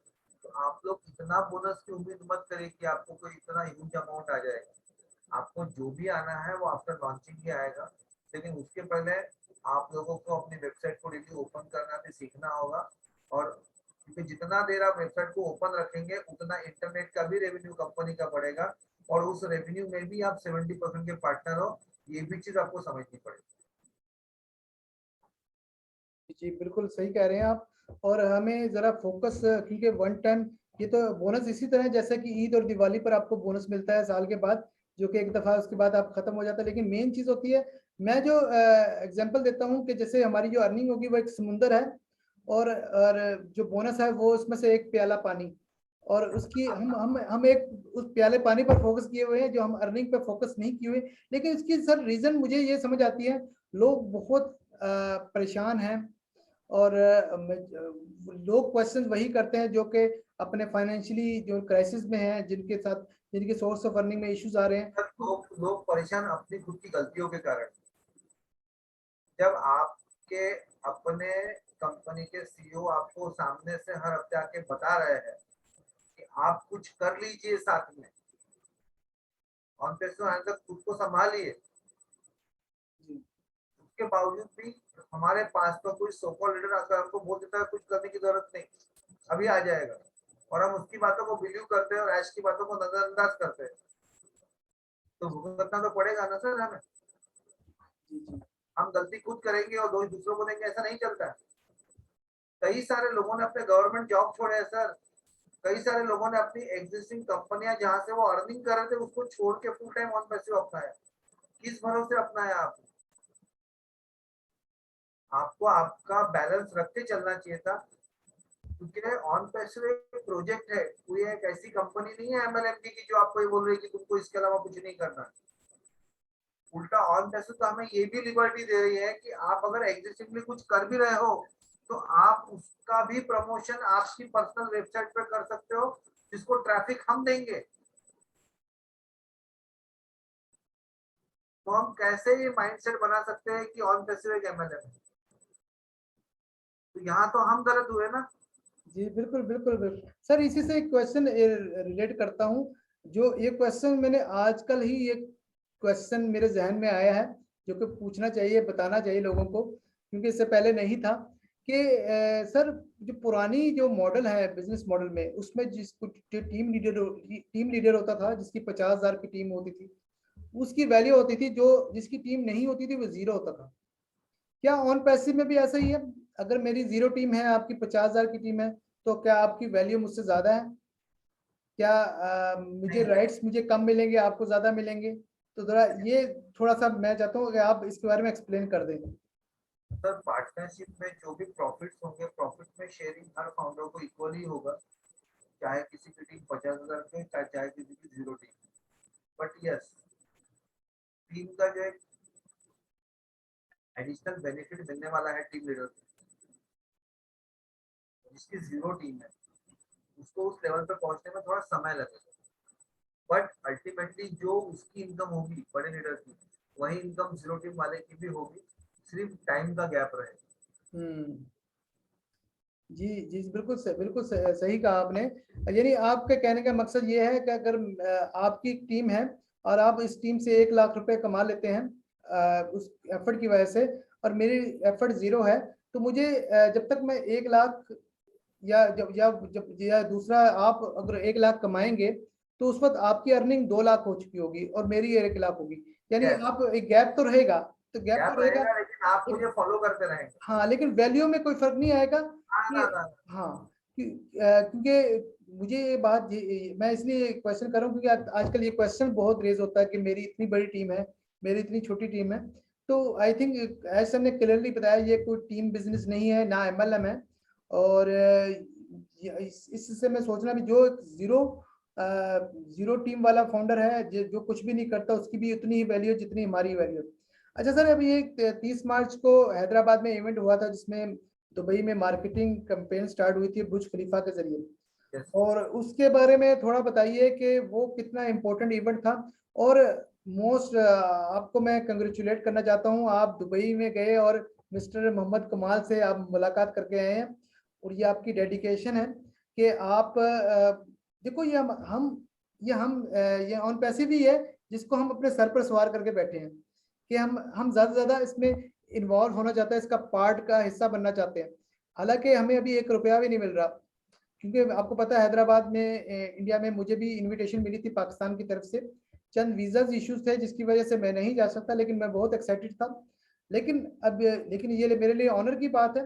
तो आप लोग इतना बोनस की उम्मीद मत करें कि आपको कोई इतना ह्यूज अमाउंट आ जाएगा। आपको जो भी आना है वो आफ्टर लॉन्चिंग ही आएगा, लेकिन उसके पहले आप लोगों को अपनी वेबसाइट को डेली ओपन करना भी सीखना होगा। और क्योंकि जितना देर आप वेबसाइट को ओपन रखेंगे उतना इंटरनेट का भी रेवेन्यू कंपनी का बढ़ेगा, और उस रेवेन्यू में भी आप 70% के पार्टनर हो, ये भी चीज आपको समझनी पड़ेगी। जी बिल्कुल सही कह रहे हैं आप। और हमें ज़रा फोकस, क्योंकि वन टाइम ये तो बोनस इसी तरह जैसे कि ईद और दिवाली पर आपको बोनस मिलता है साल के बाद, जो कि एक दफ़ा उसके बाद आप खत्म हो जाता है। लेकिन मेन चीज़ होती है, मैं जो एग्जांपल देता हूँ कि जैसे हमारी जो अर्निंग होगी वो एक समुंदर है, और जो बोनस है वो उसमें से एक प्याला पानी, और उसकी हम एक उस प्याले पानी पर फोकस किए हुए हैं, जो हम अर्निंग पे फोकस नहीं किए हुए। लेकिन इसकी सर रीज़न मुझे ये समझ आती है, लोग बहुत परेशान हैं, और लोग क्वेश्चन वही करते हैं जो कि अपने फाइनेंशियली जो क्राइसिस में हैं, जिनके साथ जिनके सोर्स ऑफ अर्निंग में इश्यूज आ रहे हैं। लोग परेशान अपनी खुद की गलतियों के कारण। जब आपके अपने कंपनी के सीईओ आपको सामने से हर हफ्ते आके बता रहे हैं कि आप कुछ कर लीजिए साथ में, ऑन पेसो तक खुद को संभालिए, उसके बावजूद भी हमारे पास तो कोई सोकॉल लीडर आकर हमको बोल देता है कुछ करने की जरूरत नहीं, अभी आ जाएगा, और हम उसकी बातों को बिलीव करते हैं और ऐश की बातों को नजरअंदाज करते हैं, तो भुगतना तो पड़ेगा ना सर हमें। हम गलती खुद करेंगे और दोष दूसरों को देंगे, ऐसा नहीं चलता है। कई सारे लोगों ने अपने गवर्नमेंट जॉब छोड़े हैं सर, कई सारे लोगों ने अपनी एग्जिस्टिंग कंपनियां जहां से वो अर्निंग कर रहे थे उसको छोड़ के फुल टाइम ऑन पैसिव अपनाया। किस भरोसे अपनाया आपने? आपको आपका बैलेंस रख के चलना चाहिए था, क्योंकि ऑन पैसिव एक प्रोजेक्ट है, कोई एक ऐसी कंपनी नहीं है एमएलएमडी की जो आपको ये बोल रही है कि तुमको इसके अलावा कुछ नहीं करना। उल्टा ऑन पैसिव तो हमें ये भी लिबर्टी दे रही है कि आप अगर एग्जिस्टिंगली कुछ कर भी रहे हो तो आप उसका भी प्रमोशन आपकी पर्सनल वेबसाइट पर कर सकते हो, जिसको ट्रैफिक हम देंगे। तो हम कैसे ये माइंडसेट बना सकते हैं कि ऑन पैसिव एक एमएलएम है? तो यहाँ तो हम गलत हुए ना। जी बिल्कुल बिल्कुल बिल्कुल सर, इसी से एक क्वेश्चन रिलेट करता हूँ। जो ये क्वेश्चन मैंने आजकल ही एक क्वेश्चन मेरे जहन में आया है, जो कि पूछना चाहिए, बताना चाहिए लोगों को, क्योंकि इससे पहले नहीं था कि सर जो पुरानी जो मॉडल है बिजनेस मॉडल में, उसमें जिसको टीम लीडर होता था, जिसकी 50,000 की टीम होती थी, उसकी वैल्यू होती थी, जो जिसकी टीम नहीं होती थी वो जीरो होता था। क्या ऑन पैसिव में भी ऐसा ही है? अगर मेरी जीरो टीम है, आपकी 50,000 की टीम है, तो क्या आपकी वैल्यू मुझसे ज्यादा है? क्या मुझे राइट्स मुझे कम मिलेंगे, आपको ज्यादा मिलेंगे? तो जरा ये थोड़ा सा मैं चाहता हूँ कि आप इसके बारे में एक्सप्लेन कर दें। सर पार्टनरशिप में जो भी प्रॉफिट्स होंगे, प्रॉफिट में शेयरिंग हर फाउंडर को इक्वली होगा, चाहे किसी की टीम 50,000 के, चाहे किसी की 0 टीम। बट यस, टीम का जो एक एडिशनल बेनिफिट मिलने वाला है टीम लीडर को, जिसकी 0 टीम है, उसको उस लेवल पे पहुंचने में थोड़ा समय लगेगा। बट अल्टीमेटली जो उसकी इनकम होगी बड़े लीडर की, वही इनकम 0 टीम वाले की भी होगी, सिर्फ टाइम का गैप रहेगा। जी जी, बिल्कुल बिल्कुल सही कहा आपने। यानी आपके कहने का मकसद ये है कि अगर आपकी टीम है और आप इस टीम से 1 लाख रुपए कमा लेते हैं उस एफर्ट की वजह से, और मेरी एफर्ट 0 है, तो मुझे जब तक मैं 1 लाख या दूसरा, आप अगर 1 लाख कमाएंगे तो उस वक्त आपकी अर्निंग 2 लाख हो चुकी होगी और मेरी 1 लाख होगी। यानी yes, आप एक गैप तो रहेगा, तो गैप गैप तो रहेगा, रहेगा, लेकिन आप मुझे फॉलो करते रहेंगे। हाँ, लेकिन वैल्यू में कोई फर्क नहीं आएगा हाँ कि, ना ना हाँ, क्योंकि मुझे ये बात मैं इसलिए क्वेश्चन कर रहा हूँ क्योंकि आजकल ये क्वेश्चन बहुत रेज होता है कि मेरी इतनी बड़ी टीम है, मेरी इतनी छोटी टीम है। तो आई थिंक एज सर ने क्लियरली बताया, ये कोई टीम बिजनेस नहीं है, ना एमएलएम है। और इससे मैं सोचना भी, जो जीरो जीरो टीम वाला फाउंडर है, जो कुछ भी नहीं करता, उसकी भी उतनी ही वैल्यू है जितनी हमारी वैल्यू है। अच्छा सर, अभी एक 30 मार्च को हैदराबाद में इवेंट हुआ था जिसमें दुबई में मार्केटिंग कैंपेन स्टार्ट हुई थी बुर्ज खलीफा के जरिए, yes, और उसके बारे में थोड़ा बताइए कि वो कितना इम्पोर्टेंट इवेंट था। और मोस्ट आपको मैं कंग्रेचुलेट करना चाहता हूँ, आप दुबई में गए और मिस्टर मोहम्मद कमाल से आप मुलाकात करके आए हैं, और ये आपकी डेडिकेशन है कि आप देखो, ये ऑन पैसिव ही है जिसको हम अपने सर पर सवार करके बैठे हैं, कि हम ज्यादा से ज्यादा इसमें इन्वॉल्व होना चाहते हैं, इसका पार्ट का हिस्सा बनना चाहते हैं। हालांकि हमें अभी 1 रुपया भी नहीं मिल रहा, क्योंकि आपको पता है हैदराबाद में इंडिया में मुझे भी इनविटेशन मिली थी पाकिस्तान की तरफ से। चंद वीजा इश्यूज थे जिसकी वजह से मैं नहीं जा सकता, लेकिन मैं बहुत एक्साइटेड था। लेकिन ये मेरे लिए ऑनर की बात है,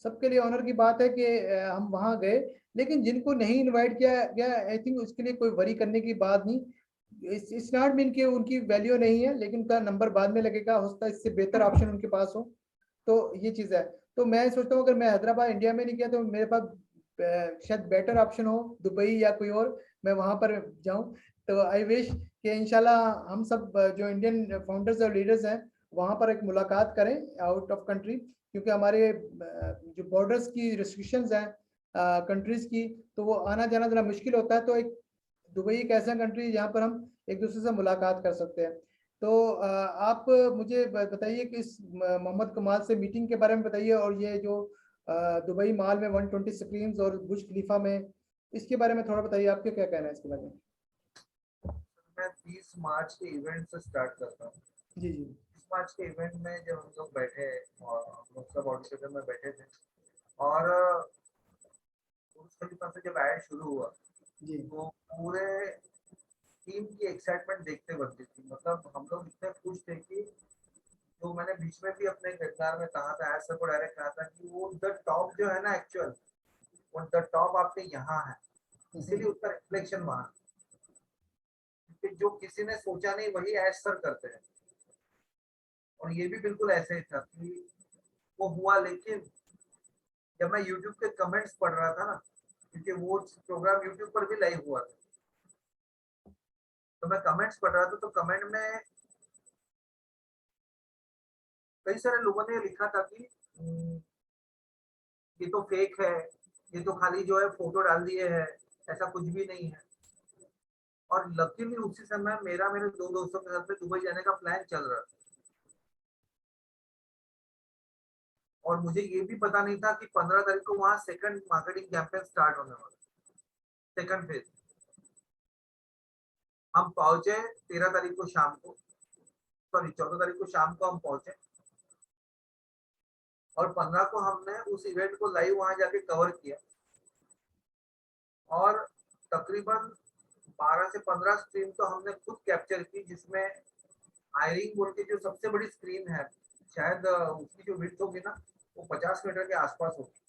सबके लिए ऑनर की बात है कि हम वहां गए। लेकिन जिनको नहीं इनवाइट किया गया, आई थिंक उसके लिए कोई वरी करने की बात नहीं। इट्स नॉट मीन कि उनकी वैल्यू नहीं है, लेकिन उनका नंबर बाद में लगेगा, हो सकता है इससे बेहतर ऑप्शन उनके पास हो। तो ये चीज है। तो मैं सोचता हूँ अगर मैं हैदराबाद इंडिया में नहीं किया तो मेरे पास शायद बेटर ऑप्शन हो दुबई या कोई और, मैं वहां पर जाऊं। तो आई विश कि इंशाल्लाह हम सब जो इंडियन फाउंडर्स और लीडर्स हैं वहां पर एक मुलाकात करें आउट ऑफ कंट्री, क्योंकि हमारे जो बॉर्डर्स की रिस्ट्रिक्शंस हैं कंट्रीज की, तो वो आना जाना जरा मुश्किल होता है। तो एक दुबई एक ऐसा कंट्री जहाँ पर हम एक दूसरे से मुलाकात कर सकते हैं। तो आप मुझे बताइए कि इस मोहम्मद कमाल से मीटिंग के बारे में बताइए, और ये जो दुबई मॉल में 120 स्क्रीन और बुर्ज खलीफा में, इसके बारे में थोड़ा बताइए, आपके क्या कहना है इसके बारे में? मैं 30 मार्च के इवेंट से स्टार्ट करता हूँ। जी जी 30 मार्च के इवेंट में जब हम लोग बैठे और हम लोग सब ऑडिटोरियम में बैठे थे, और बुर्ज खलीफा से जब ऐड शुरू हुआ, जी तो पूरे टीम की एक्साइटमेंट देखते बनती थी। मतलब हम लोग इतने खुश थे कि, तो मैंने बीच में भी अपने किरदार में कहा था, ऐसा को डायरेक्ट कहा था कि वो द टॉप जो है ना, एक्चुअल वो द टॉप आपके यहाँ है, इसीलिए उसका रिफ्लेक्शन वहां, क्योंकि जो किसी ने सोचा नहीं वही ऐश सर करते हैं। और ये भी बिल्कुल ऐसे ही था कि वो हुआ। लेकिन जब मैं यूट्यूब के कमेंट्स पढ़ रहा था ना, क्योंकि वो प्रोग्राम यूट्यूब पर भी लाइव हुआ था, तो मैं कमेंट्स पढ़ रहा था, तो कमेंट में कई सारे लोगों ने लिखा था कि ये तो फेक है, ये तो खाली जो है फोटो डाल दिए है, ऐसा कुछ भी नहीं है। और लकीली उसी समय मेरा मेरे 2 दोस्तों के साथ में दुबई जाने का प्लान चल रहा था, और मुझे ये भी पता नहीं था कि 15 तारीख को वहां सेकंड मार्केटिंग कैंपेन स्टार्ट होने वाला, सेकंड फेज। हम पहुंचे 13 तारीख को शाम को, सॉरी 14 तारीख को शाम को हम पहुंचे, और 15 को हमने उस इवेंट को लाइव वहां जाके कवर किया। और तकरीबन 12 से 15 स्क्रीन तो हमने खुद कैप्चर की, जिसमें आयरिंग बोल के जो सबसे बड़ी स्क्रीन है, शायद उसकी जो विड्थ होगी ना, वो 50 मीटर के आसपास होगी,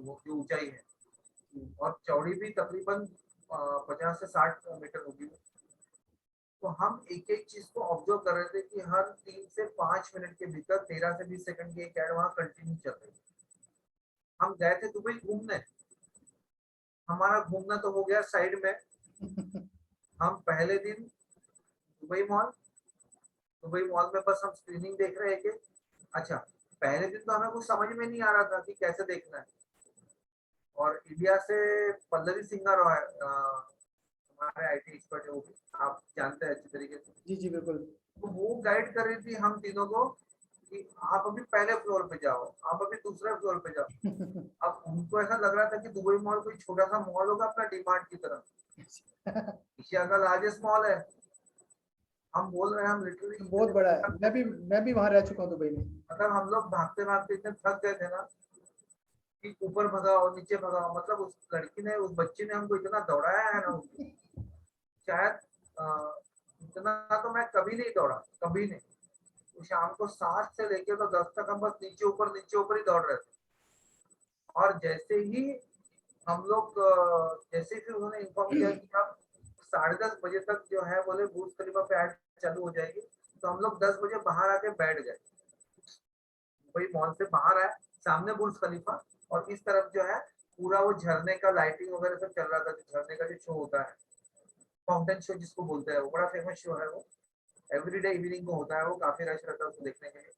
वो जो ऊंचाई है। और चौड़ी भी तकरीबन 50 से 60 मीटर होगी। तो हम एक एक चीज को ऑब्जर्व कर रहे थे कि हर 3 से 5 मिनट के भीतर 13 से 20 सेकंड की एक ऐड वहां कंटिन्यू चल रही है। हम गए थे दुबई घूमने, हमारा घूमना तो हो गया साइड में। हम पहले दिन दुबई मॉल, दुबई मॉल में बस हम स्क्रीनिंग देख रहे थे। अच्छा, पहले दिन तो हमें कुछ समझ में नहीं आ रहा था कि कैसे देखना है। और इंडिया से पल्लवी सिंगर और हमारे आईटी एक्सपर्ट है, वो भी आप जानते हैं अच्छी तरीके से। जी जी बिल्कुल। तो वो गाइड कर रही थी हम तीनों को कि आप अभी पहले फ्लोर पे जाओ, आप अभी दूसरे फ्लोर पे जाओ। अब उनको ऐसा लग रहा था कि दुबई मॉल कोई छोटा सा मॉल होगा अपना डीमार्ट की तरह। एशिया का लार्जेस्ट मॉल है। हम बोल रहे हैं हम लिटरली बहुत बड़ा है, मैं भी वहां रह चुका हूँ दुबई में। मतलब हम लोग भागते भागते इतने थक गए थे ना कि ऊपर भगाओ नीचे भगाओ। मतलब उस लड़की ने, उस बच्ची ने हमको इतना दौड़ाया है ना, शायद अ, इतना तो मैं कभी नहीं दौड़ा, कभी नहीं। तो शाम को 7 से लेके तो 10 तक हम बस नीचे ऊपर ही दौड़ रहे थे। और जैसे ही हम लोग जैसे ही फिर उन्होंने इन्फॉर्म किया कि अब 10:30 बजे तक जो है बोले बुर्ज खलीफा पे ऐड चालू हो जाएगी, तो हम लोग 10 बजे बाहर आके बैठ गए। वही मॉल से बाहर आए, सामने बुर्ज खलीफा, और इस तरफ जो है पूरा वो झरने का लाइटिंग वगैरह सब चल रहा था। जो झरने का जो शो होता है, फाउंटेन शो जिसको बोलते हैं, वो बड़ा फेमस शो है। वो एवरीडे इवनिंग को होता है, वो काफी रश रहता है उसको देखने के लिए।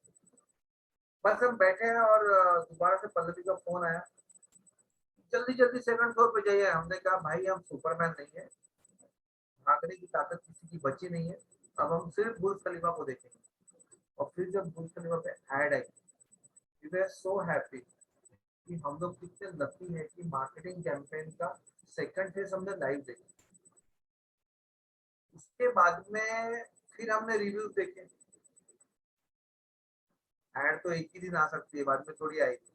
बस हम बैठे हैं और दोबारा से पल्लवी का फोन आया, जल्दी जल्दी सेकंड फ्लोर पे जाइए। हमने कहा भाई हम सुपरमैन नहीं है, भागने की ताकत किसी की बची नहीं है, अब हम सिर्फ बुर्ज खलीफा को देखेंगे। और फिर जब बुर्ज खलीफा पे ऐड आई, वी वर सो हैप्पी कि हम लोग कितने लकी है कि मार्केटिंग कैंपेन का सेकंड फेज हमने लाइव देखा। उसके बाद में फिर हमने रिव्यूज देखे। ऐड तो एक ही दिन आ सकती है, बाद में थोड़ी आएगी।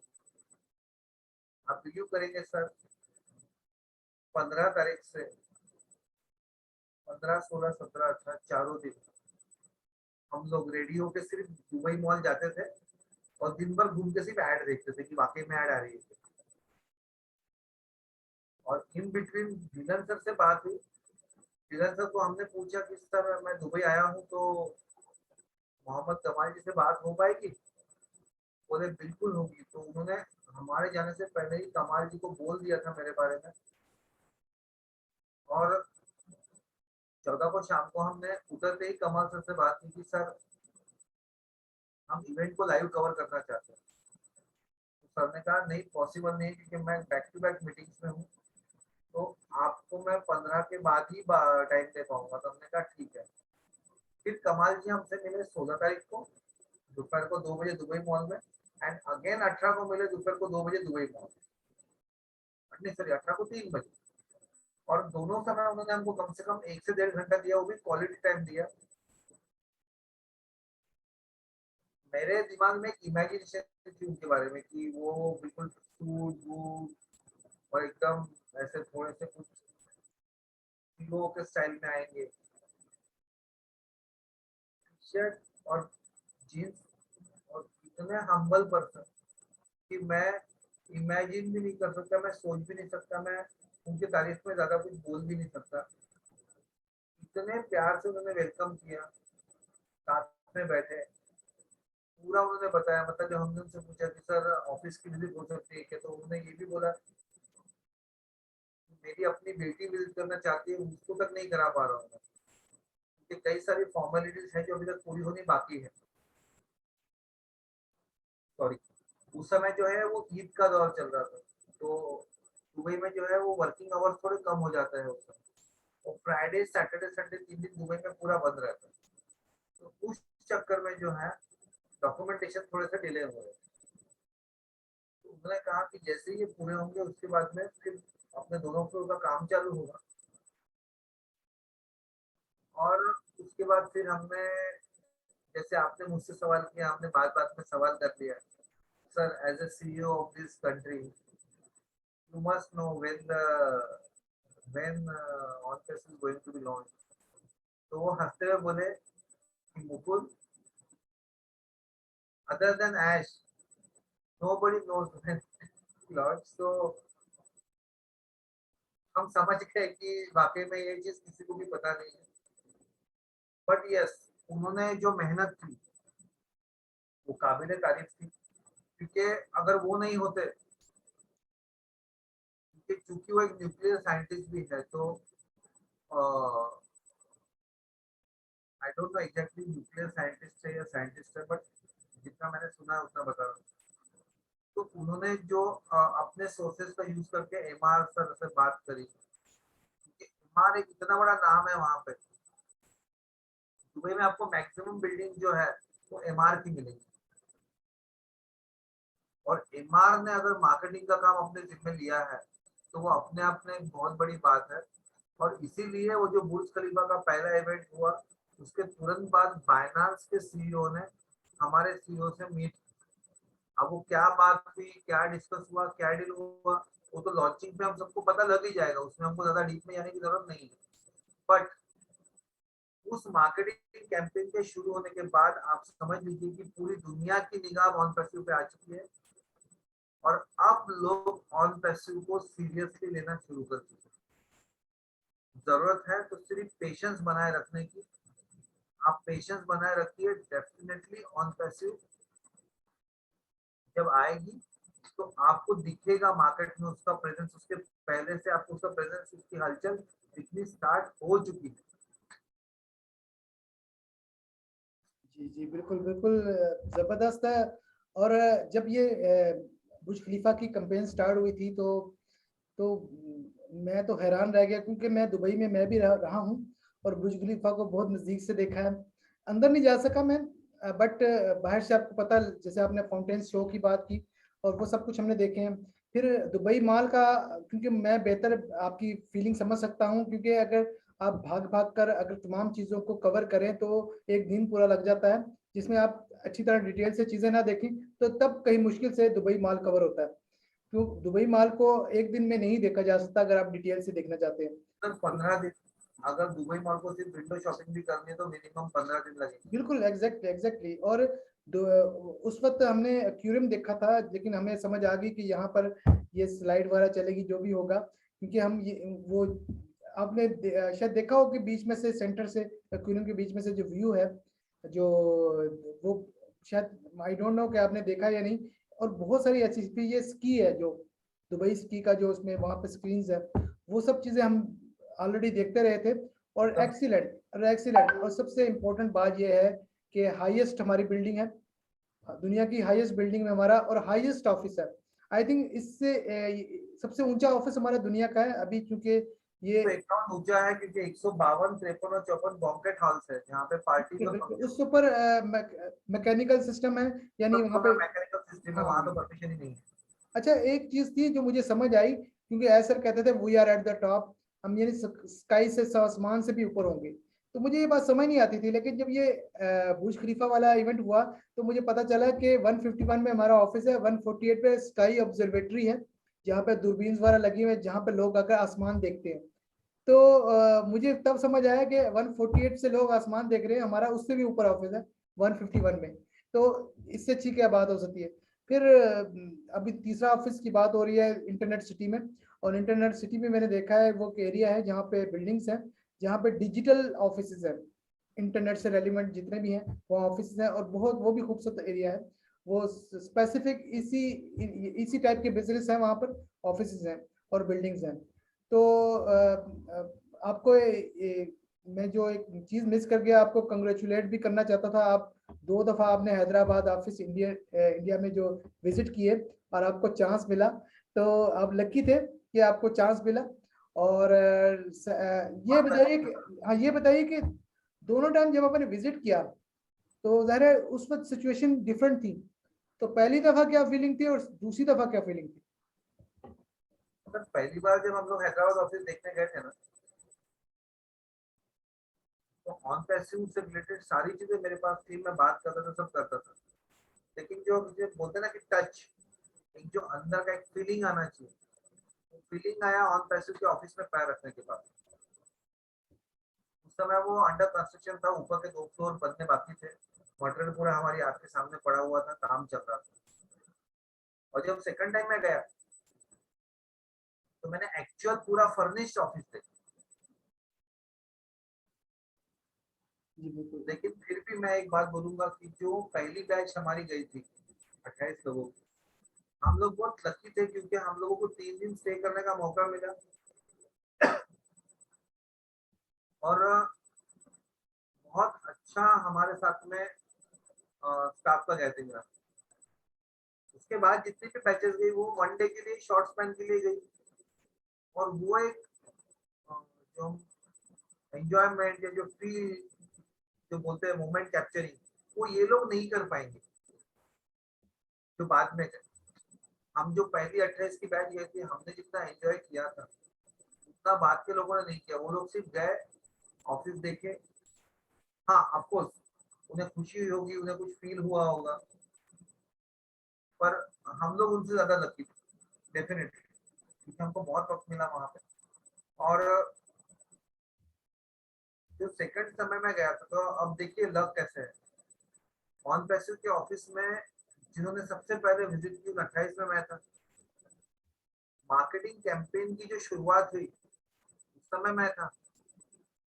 आप रिव्यू करेंगे सर, 15 तारीख से 15, 16, 17, 18 चारों दिन हम लोग रेडियो पे सिर्फ दुबई मॉल जाते थे और दिन भर घूम के सिर्फ ऐड देखते थे कि वाकई में ऐड आ रही है। और इन बिटवीन विलन सर से बात हुई। विलन सर को हमने पूछा कि सर मैं दुबई आया हूँ तो मोहम्मद कमाल जी से बात हो पाएगी? बोले बिल्कुल होगी। तो उन्होंने हमारे जाने से पहले ही कमाल जी को बोल दिया था मेरे बारे में। और 14 को शाम को हमने उतरते ही कमाल सर से बात की कि सर हम इवेंट को लाइव कवर करना चाहते हैं। तो सर ने कहा नहीं, पॉसिबल नहीं, क्योंकि मैं बैक टू बैक मीटिंग्स में हूँ, तो आपको मैं 15 के बाद ही टाइम दे पाऊंगा। तो हमने कहा ठीक है। फिर कमाल जी हमसे मिले 16 तारीख को दोपहर को 2 बजे दुबई मॉल में, एंड अगेन 18 को मिले दोपहर को 2 बजे दुबई मॉल। नहीं सॉरी, 18 को 3 बजे। और दोनों समय उन्होंने हमको कम से कम 1 से 1.5 घंटा दिया, वो भी क्वालिटी टाइम दिया। मेरे दिमाग में एक इमेजिनेशन थी उनके बारे में कि वो बिल्कुल सूट बूट और एकदम ऐसे थोड़े से कुछ हीरो के स्टाइल में आएंगे, शर्ट और जीन्स, और इतने हम्बल पर्सन कि मैं इमेजिन भी नहीं कर सकता, मैं सोच भी नहीं सकता, मैं उनकी तारीफ में ज्यादा कुछ बोल भी नहीं सकता। इतने प्यार से उन्होंने वेलकम किया, साथ में बैठे, पूरा उन्होंने बताया। मतलब जब हमने उनसे पूछा कि सर ऑफिस की विजिट हो सकती है क्या, तो उन्होंने ये भी बोला मेरी अपनी बेटी विजिट करना चाहती है, उसको तक नहीं करा पा रहा हूँ मैं, क्योंकि कई सारी फॉर्मेलिटीज है जो अभी तक पूरी होनी बाकी है। सॉरी, उस समय जो है वो ईद का दौर चल रहा था, तो दुबई में जो है वो वर्किंग आवर्स थोड़े कम हो जाता है उस समय। और फ्राइडे सैटरडे संडे 3 दिन दुबई में पूरा बंद रहता है। तो उस चक्कर में जो है डॉक्यूमेंटेशन थोड़े से डिले हो रहे हैं। तो उन्होंने कहा कि जैसे ही ये पूरे होंगे उसके बाद में फिर अपने दोनों फ्लोर का काम चालू होगा। और उसके बाद फिर हमने, जैसे आपने मुझसे सवाल किया, हमने बात बात में सवाल कर लिया, sir as a CEO of this country you must know when on-pass is going to be launched। तो वो हंसते हुए बोले कि Mukul, other than Ash nobody knows when launch। So हम समझ गए कि वाकई में ये चीज किसी को भी पता नहीं है। बट यस, उन्होंने जो मेहनत की वो काबिले तारीफ थी, क्योंकि अगर वो नहीं होते, क्योंकि चूंकि वो एक न्यूक्लियर साइंटिस्ट भी है, तो I don't know exactly nuclear scientist है या साइंटिस्ट है, बट जितना मैंने सुना है उतना बता रहा हूँ। तो उन्होंने जो अपने सोर्सेज का यूज करके एमआर सर से बात करी, क्योंकि एमआर एक इतना बड़ा नाम है वहां पे। दुबई में आपको मैक्सिमम बिल्डिंग जो है वो एमआर की मिलेगी, और एमआर ने अगर मार्केटिंग का काम अपने जिम्मे लिया है तो वो अपने आप में एक बहुत बड़ी बात है। और इसीलिए वो जो बुर्ज खलीफा का पहला इवेंट हुआ, उसके तुरंत बाद बायनांस के सीईओ ने हमारे सीईओ से मीट। अब वो क्या बात हुई, क्या डिस्कस हुआ, क्या डील हुआ, वो तो लॉन्चिंग पे हम सबको पता लग ही जाएगा, उसमें हमको ज्यादा डीप में जाने की जरूरत नहीं है। बट उस मार्केटिंग कैंपेन के शुरू होने के बाद आप समझ लीजिए कि पूरी दुनिया की निगाह ऑन पैसिव पे आ चुकी है, और अब लोग ऑन पैसिव को सीरियसली लेना शुरू कर चुके हैं। जरूरत है तो सिर्फ पेशेंस बनाए रखने की। आप पेशेंस बनाए रखिए, डेफिनेटली ऑन पैसिव जब आएगी तो आपको दिखेगा मार्केट में उसका प्रेजेंस। उसके पहले से आपको उसका प्रेजेंस, उसकी हलचल दिखनी स्टार्ट हो चुकी है। जी जी, बिल्कुल बिल्कुल, जबरदस्त है। और जब ये बुर्ज खलीफा की कैंपेन स्टार्ट हुई थी तो मैं तो हैरान रह गया, क्योंकि मैं दुबई में मैं भी रहा हूँ और बुर्ज खलीफा को बहुत नज़दीक से देखा है। अंदर नहीं जा सका मैं, बट बाहर से आपको पता, जैसे आपने फाउंटेन शो की बात की और वो सब कुछ हमने देखे हैं। फिर दुबई माल का, क्योंकि मैं बेहतर आपकी फीलिंग समझ सकता हूँ, क्योंकि अगर आप भाग भाग कर अगर तमाम चीज़ों को कवर करें तो एक दिन पूरा लग जाता है, जिसमें आप अच्छी तरह डिटेल से चीज़ें ना देखें तो तब कहीं मुश्किल से दुबई माल कवर होता है। तो दुबई माल को एक दिन में नहीं देखा जा सकता अगर आप डिटेल से देखना चाहते हैं। सर 15 दिन, अगर दुबई मॉल को सिर्फ विंडो शॉपिंग भी करनी है तो मिनिमम 15 दिन लगेंगे। बिल्कुल, एग्जैक्टली। और उस वक्त हमने क्यूरियम देखा था, लेकिन हमें समझ आ गई कि यहाँ पर ये स्लाइड वगैरह चलेगी जो भी होगा, क्योंकि हम ये वो आपने शायद देखा हो कि बीच में से, सेंटर से क्यूरियम के बीच में से जो व्यू है, जो वो शायद आई डोंट नो कि आपने देखा या नहीं। और बहुत सारी ऐसी, ये स्की है जो दुबई स्की का, जो उसमें वहाँ पे स्क्रीन है, वो सब चीज़ें हम ऑलरेडी देखते रहे थे। और एक्सीलेंट और सबसे इम्पोर्टेंट बात यह है कि हाईएस्ट हमारी बिल्डिंग है, दुनिया की हाईएस्ट बिल्डिंग में हमारा और हाईएस्ट ऑफिस है। आई थिंक इससे सबसे ऊंचा ऑफिस हमारा दुनिया का है अभी, क्योंकि ये तो अकाउंट ऊंचा है क्योंकि 152, 53 और 54 बॉन्केट हॉल्स है जहाँ पे पार्टी और फंक्शन। उसके ऊपर मैकेनिकल सिस्टम है, यानी वहाँ पे। मैकेनिकल सिस्टम है, हाँ, वहां तो परमिशन ही नहीं है। अच्छा, एक चीज थी जो मुझे समझ आई, क्योंकि ऐसर कहते थे we are at the top, हम यानी स्काई से, आसमान से भी ऊपर होंगे। तो मुझे ये बात समझ नहीं आती थी, लेकिन जब ये बुर्ज खलीफा वाला इवेंट हुआ तो मुझे पता चला कि 151 में हमारा ऑफिस है, 148 पे स्काई ऑब्जर्वेटरी है, जहाँ पे दूरबीन वगैरह लगी हुई है, जहाँ पे लोग आकर आसमान देखते हैं। तो मुझे तब समझ आया कि 148 से लोग आसमान देख रहे हैं, हमारा उससे भी ऊपर ऑफिस है 151 में। तो इससे अच्छी क्या बात हो सकती है। फिर अभी तीसरा ऑफिस की बात हो रही है इंटरनेट सिटी में, और इंटरनेट सिटी में मैंने देखा है वो एरिया है जहाँ पे बिल्डिंग्स हैं, जहाँ पे डिजिटल ऑफिस है, इंटरनेट से रेलिवेंट जितने भी हैं वो ऑफिस हैं, और बहुत वो भी खूबसूरत एरिया है। वो स्पेसिफिक इसी टाइप के बिजनेस हैं वहाँ पर, ऑफिस हैं और बिल्डिंग्स हैं। तो आपको मैं जो एक चीज मिस कर गया, आपको कंग्रेचुलेट भी करना चाहता था। आप 2 दफा आपने हैदराबाद ऑफिस इंडिया में जो विजिट किए और आपको चांस मिला, तो आप लकी थे कि आपको चांस मिला। और ये बताइए कि, हाँ, ये बताइए कि दोनों टाइम जब आपने विजिट किया तो ज़ाहिर है उस वक्त सिचुएशन डिफरेंट थी, तो पहली दफा क्या फीलिंग थी और दूसरी दफा क्या फीलिंग थी? मतलब पहली बार जब हम लोग हैदराबाद ऑफिस देखने गए थे ना, तो ऑन पैसिव से रिलेटेड सारी चीजें मेरे पास थी, मैं बात करता था, सब करता था। लेकिन जो मुझे बोलते ना कि टच, एक जो अंदर का एक फीलिंग आना चाहिए, वो फीलिंग आया ऑन पैसिव के ऑफिस में पैर रखने के बाद। उस समय वो अंडर कंस्ट्रक्शन था, ऊपर के 2 फ्लोर बनने बाकी थे, मटेरियल पूरा हमारी आंख के सामने पड़ा हुआ था, काम चल रहा था। और जब सेकंड टाइम मैं गया तो मैंने एक्चुअल पूरा फर्निश्ड ऑफिस देखा। जी बिल्कुल। लेकिन फिर भी मैं एक बात बोलूंगा कि जो पहली बैच हमारी गई थी 28 लोगों की, हम लोग बहुत लकी थे क्योंकि हम लोगों को 3 दिन स्टे करने का मौका मिला और बहुत अच्छा हमारे साथ में स्टाफ का गैदरिंग रहा। उसके बाद जितनी भी बैचेस गई वो 1 डे के लिए, शॉर्ट स्पैन के लिए गई, और वो एक जो एंजॉयमेंट या जो फील जो बोलते हैं मोमेंट कैप्चरिंग, वो ये लोग नहीं कर पाएंगे जो बाद में गए। हम जो पहली 28 की बैच गए थे, हमने जितना एंजॉय किया था उतना बाद के लोगों ने नहीं किया। वो लोग सिर्फ गए, ऑफिस देखे। हाँ ऑफकोर्स उन्हें खुशी हुई होगी, उन्हें कुछ फील हुआ होगा, पर हम लोग उनसे ज्यादा लकी थे डेफिनेटली, क्योंकि हमको बहुत वक्त मिला वहां पे। और जो सेकंड समय में गया था, तो अब देखिए लक कैसे है। ऑन पैसिव के ऑफिस में जिन्होंने सबसे पहले विजिट की 28 में मैं था। मार्केटिंग कैंपेन की जो शुरुआत हुई उस समय मैं था,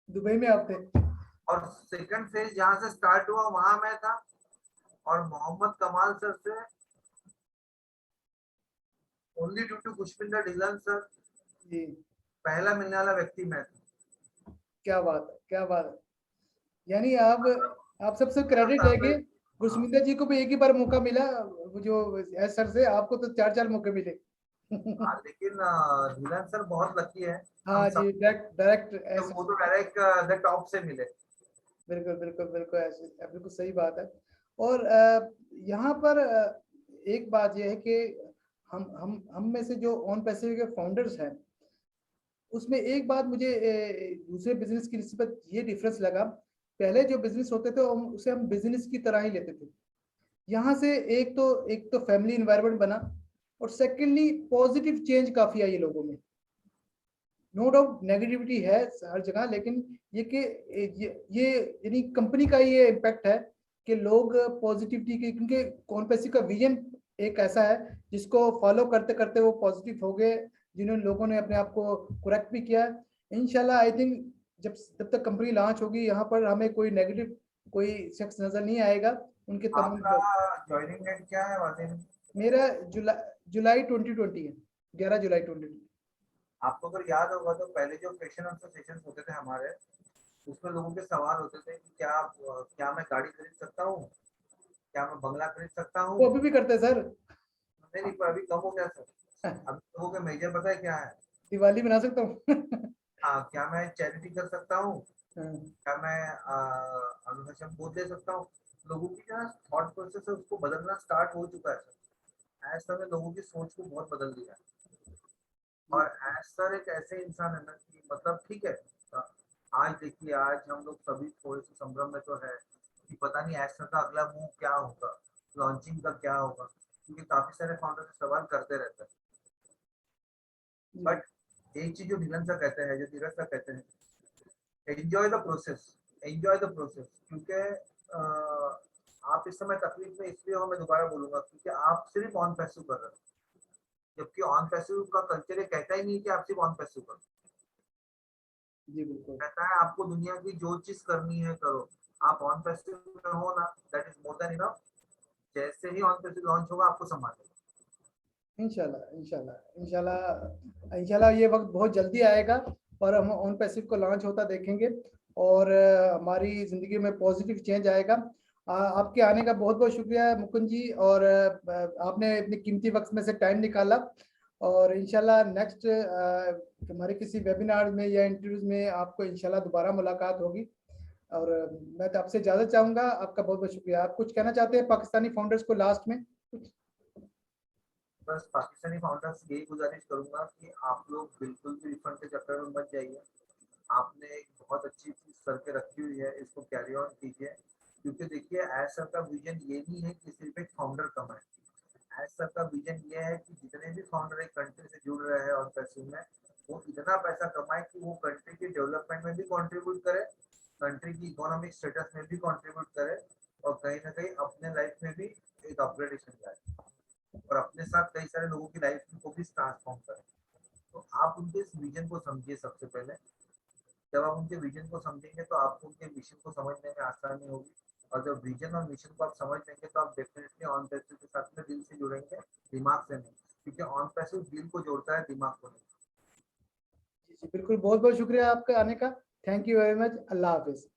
दुबई में आप थे। और सेकंड फेज जहां से स्टार्ट हुआ वहां मैं था, और मोहम्मद कमाल सर से only due to Pushpinder Dhillon sir ji पहला मिलने वाला व्यक्ति मैं था। क्या बात है, क्या बात है। यानी आप सबसे क्रेडिट है कि हाँ, गुरसमिंदर जी को भी एक ही बार मौका मिला, वो जो एस सर से, आपको तो 4 मौके मिले। हाँ, लेकिन ढिल्लन सर बहुत लकी है। हम हाँ सब जी, डायरेक्ट डायरेक्ट तो एस। वो तो डायरेक्ट द टॉप से मिले। बिल्कुल बिल्कुल बिल्कुल, ऐसे बिल्कुल सही बात है। और यहाँ पर एक बात यह है कि हम में से जो ऑन पैसिव के फाउंडर्स हैं, उसमें एक बात मुझे दूसरे बिजनेस की निस्बत ये डिफरेंस लगा। पहले जो बिजनेस होते थे उसे हम बिजनेस की तरह ही लेते थे। यहाँ से एक तो फैमिली इन्वायरमेंट बना, और सेकेंडली पॉजिटिव चेंज काफी आई लोगों में। नो डाउट नेगेटिविटी है हर जगह, लेकिन ये कि ये यानी कंपनी का ये इम्पैक्ट है कि लोग पॉजिटिविटी के, क्योंकि कॉन्पेसी का विजन एक ऐसा है जिसको फॉलो करते करते वो पॉजिटिव हो गए, जिन्होंने लोगों ने अपने आप को करेक्ट भी किया। इंशाल्लाह आई थिंक जब जब तक कंपनी लॉन्च होगी, यहाँ पर हमें कोई नेगेटिव कोई शख्स नजर नहीं आएगा। उनके तमाम आपका ज्वाइनिंग डेट क्या है वादिन? मेरा जुलाई 2020 है, 11 जुलाई 2020। आपको अगर याद होगा तो पहले जो क्वेश्चन आंसर सेशंस होते थे हमारे, उसमें लोगों के सवाल होते थे कि क्या मैं गाड़ी खरीद सकता हूँ, क्या मैं बंगला खरीद सकता हूँ। वो अभी भी करते हैं सर। नहीं, पर अभी कम हो गया सर। अभी लोगों के मेजर पता है क्या है? दिवाली बना सकता हूँ। हाँ, क्या मैं चैरिटी कर सकता हूँ, हाँ, क्या मैं अनुशासन बोध दे सकता हूँ। लोगों की जो थॉट प्रोसेस है उसको बदलना स्टार्ट हो चुका है सर। ऐसा में लोगों की सोच को बहुत बदल दिया है। जी और एज सर एक ऐसे इंसान है ना कि मतलब ठीक है, आज देखिए आज हम लोग सभी थोड़े से संभ्रम में तो है कि पता नहीं एज सर का अगला मूव क्या होगा, लॉन्चिंग का क्या होगा, क्योंकि काफी सारे फाउंडर सवाल करते रहते हैं। जी बट एक चीज जो नीलम सर कहते हैं, जो धीरज सर कहते हैं, enjoy the process, enjoy the process. क्योंकि आप इस समय तकलीफ में इसलिए हो, मैं दोबारा बोलूंगा, क्योंकि आप सिर्फ ऑन पैसिव कर रहे हो, जबकि ऑन पैसिव का कल्चर ये कहता ही नहीं कि आप सिर्फ ऑन पैसिव करो। जी बिल्कुल। कहता है आपको दुनिया की जो चीज करनी है करो। आप ऑन फेस्टिव में हो ना, that is more than enough. जैसे ही ऑन फेस्टिव लॉन्च होगा आपको संभालना। इंशाल्लाह इंशाल्लाह इंशाल्लाह इंशाल्लाह ये वक्त बहुत जल्दी आएगा, और हम ऑन पैसिव को लॉन्च होता देखेंगे, और हमारी ज़िंदगी में पॉजिटिव चेंज आएगा। आपके आने का बहुत बहुत शुक्रिया मुकुंद जी, और आपने अपने कीमती वक्त में से टाइम निकाला। और इंशाल्लाह नेक्स्ट हमारे किसी वेबिनार में या इंटरव्यूज में आपको इंशाल्लाह दोबारा मुलाकात होगी। और मैं तो आपसे इजाज़त चाहूँगा। आपका बहुत बहुत शुक्रिया। आप कुछ कहना चाहते हैं पाकिस्तानी फाउंडर्स को लास्ट में? बस पाकिस्तानी फाउंडर्स यही गुजारिश करूंगा कि आप लोग बिल्कुल भी रिफंड के चक्कर में मत जाइए। आपने एक बहुत अच्छी चीज करके रखी हुई है, इसको कैरी ऑन कीजिए। क्योंकि देखिए एज सर का विजन ये नहीं है कि सिर्फ एक फाउंडर कमाए। एज सर का विजन ये है कि जितने भी फाउंडर एक कंट्री से जुड़ रहे हैं और पैसे में, वो इतना पैसा कमाए कि वो कंट्री के डेवलपमेंट में भी कंट्रीब्यूट करे, कंट्री की इकोनॉमिक स्टेटस में भी कंट्रीब्यूट करे, और कहीं ना कहीं अपने लाइफ में भी एक अपग्रेडेशन लाए, और अपने साथ कई सारे लोगों की लाइफ को भी ट्रांसफॉर्म करे। तो आप उनके इस विजन को समझिए सबसे पहले। जब आप उनके विजन को समझेंगे तो आपको उनके मिशन को समझने में आसानी होगी, और जब विजन और मिशन को आप समझ लेंगे तो आप डेफिनेटली ऑन पैसिव के साथ में दिल से जुड़ेंगे, दिमाग से नहीं, क्योंकि ऑन पैसिव दिल को जोड़ता है, दिमाग को नहीं। जी, बिल्कुल, बहुत बहुत शुक्रिया आपका आने का। Thank you very much. Allah Hafiz.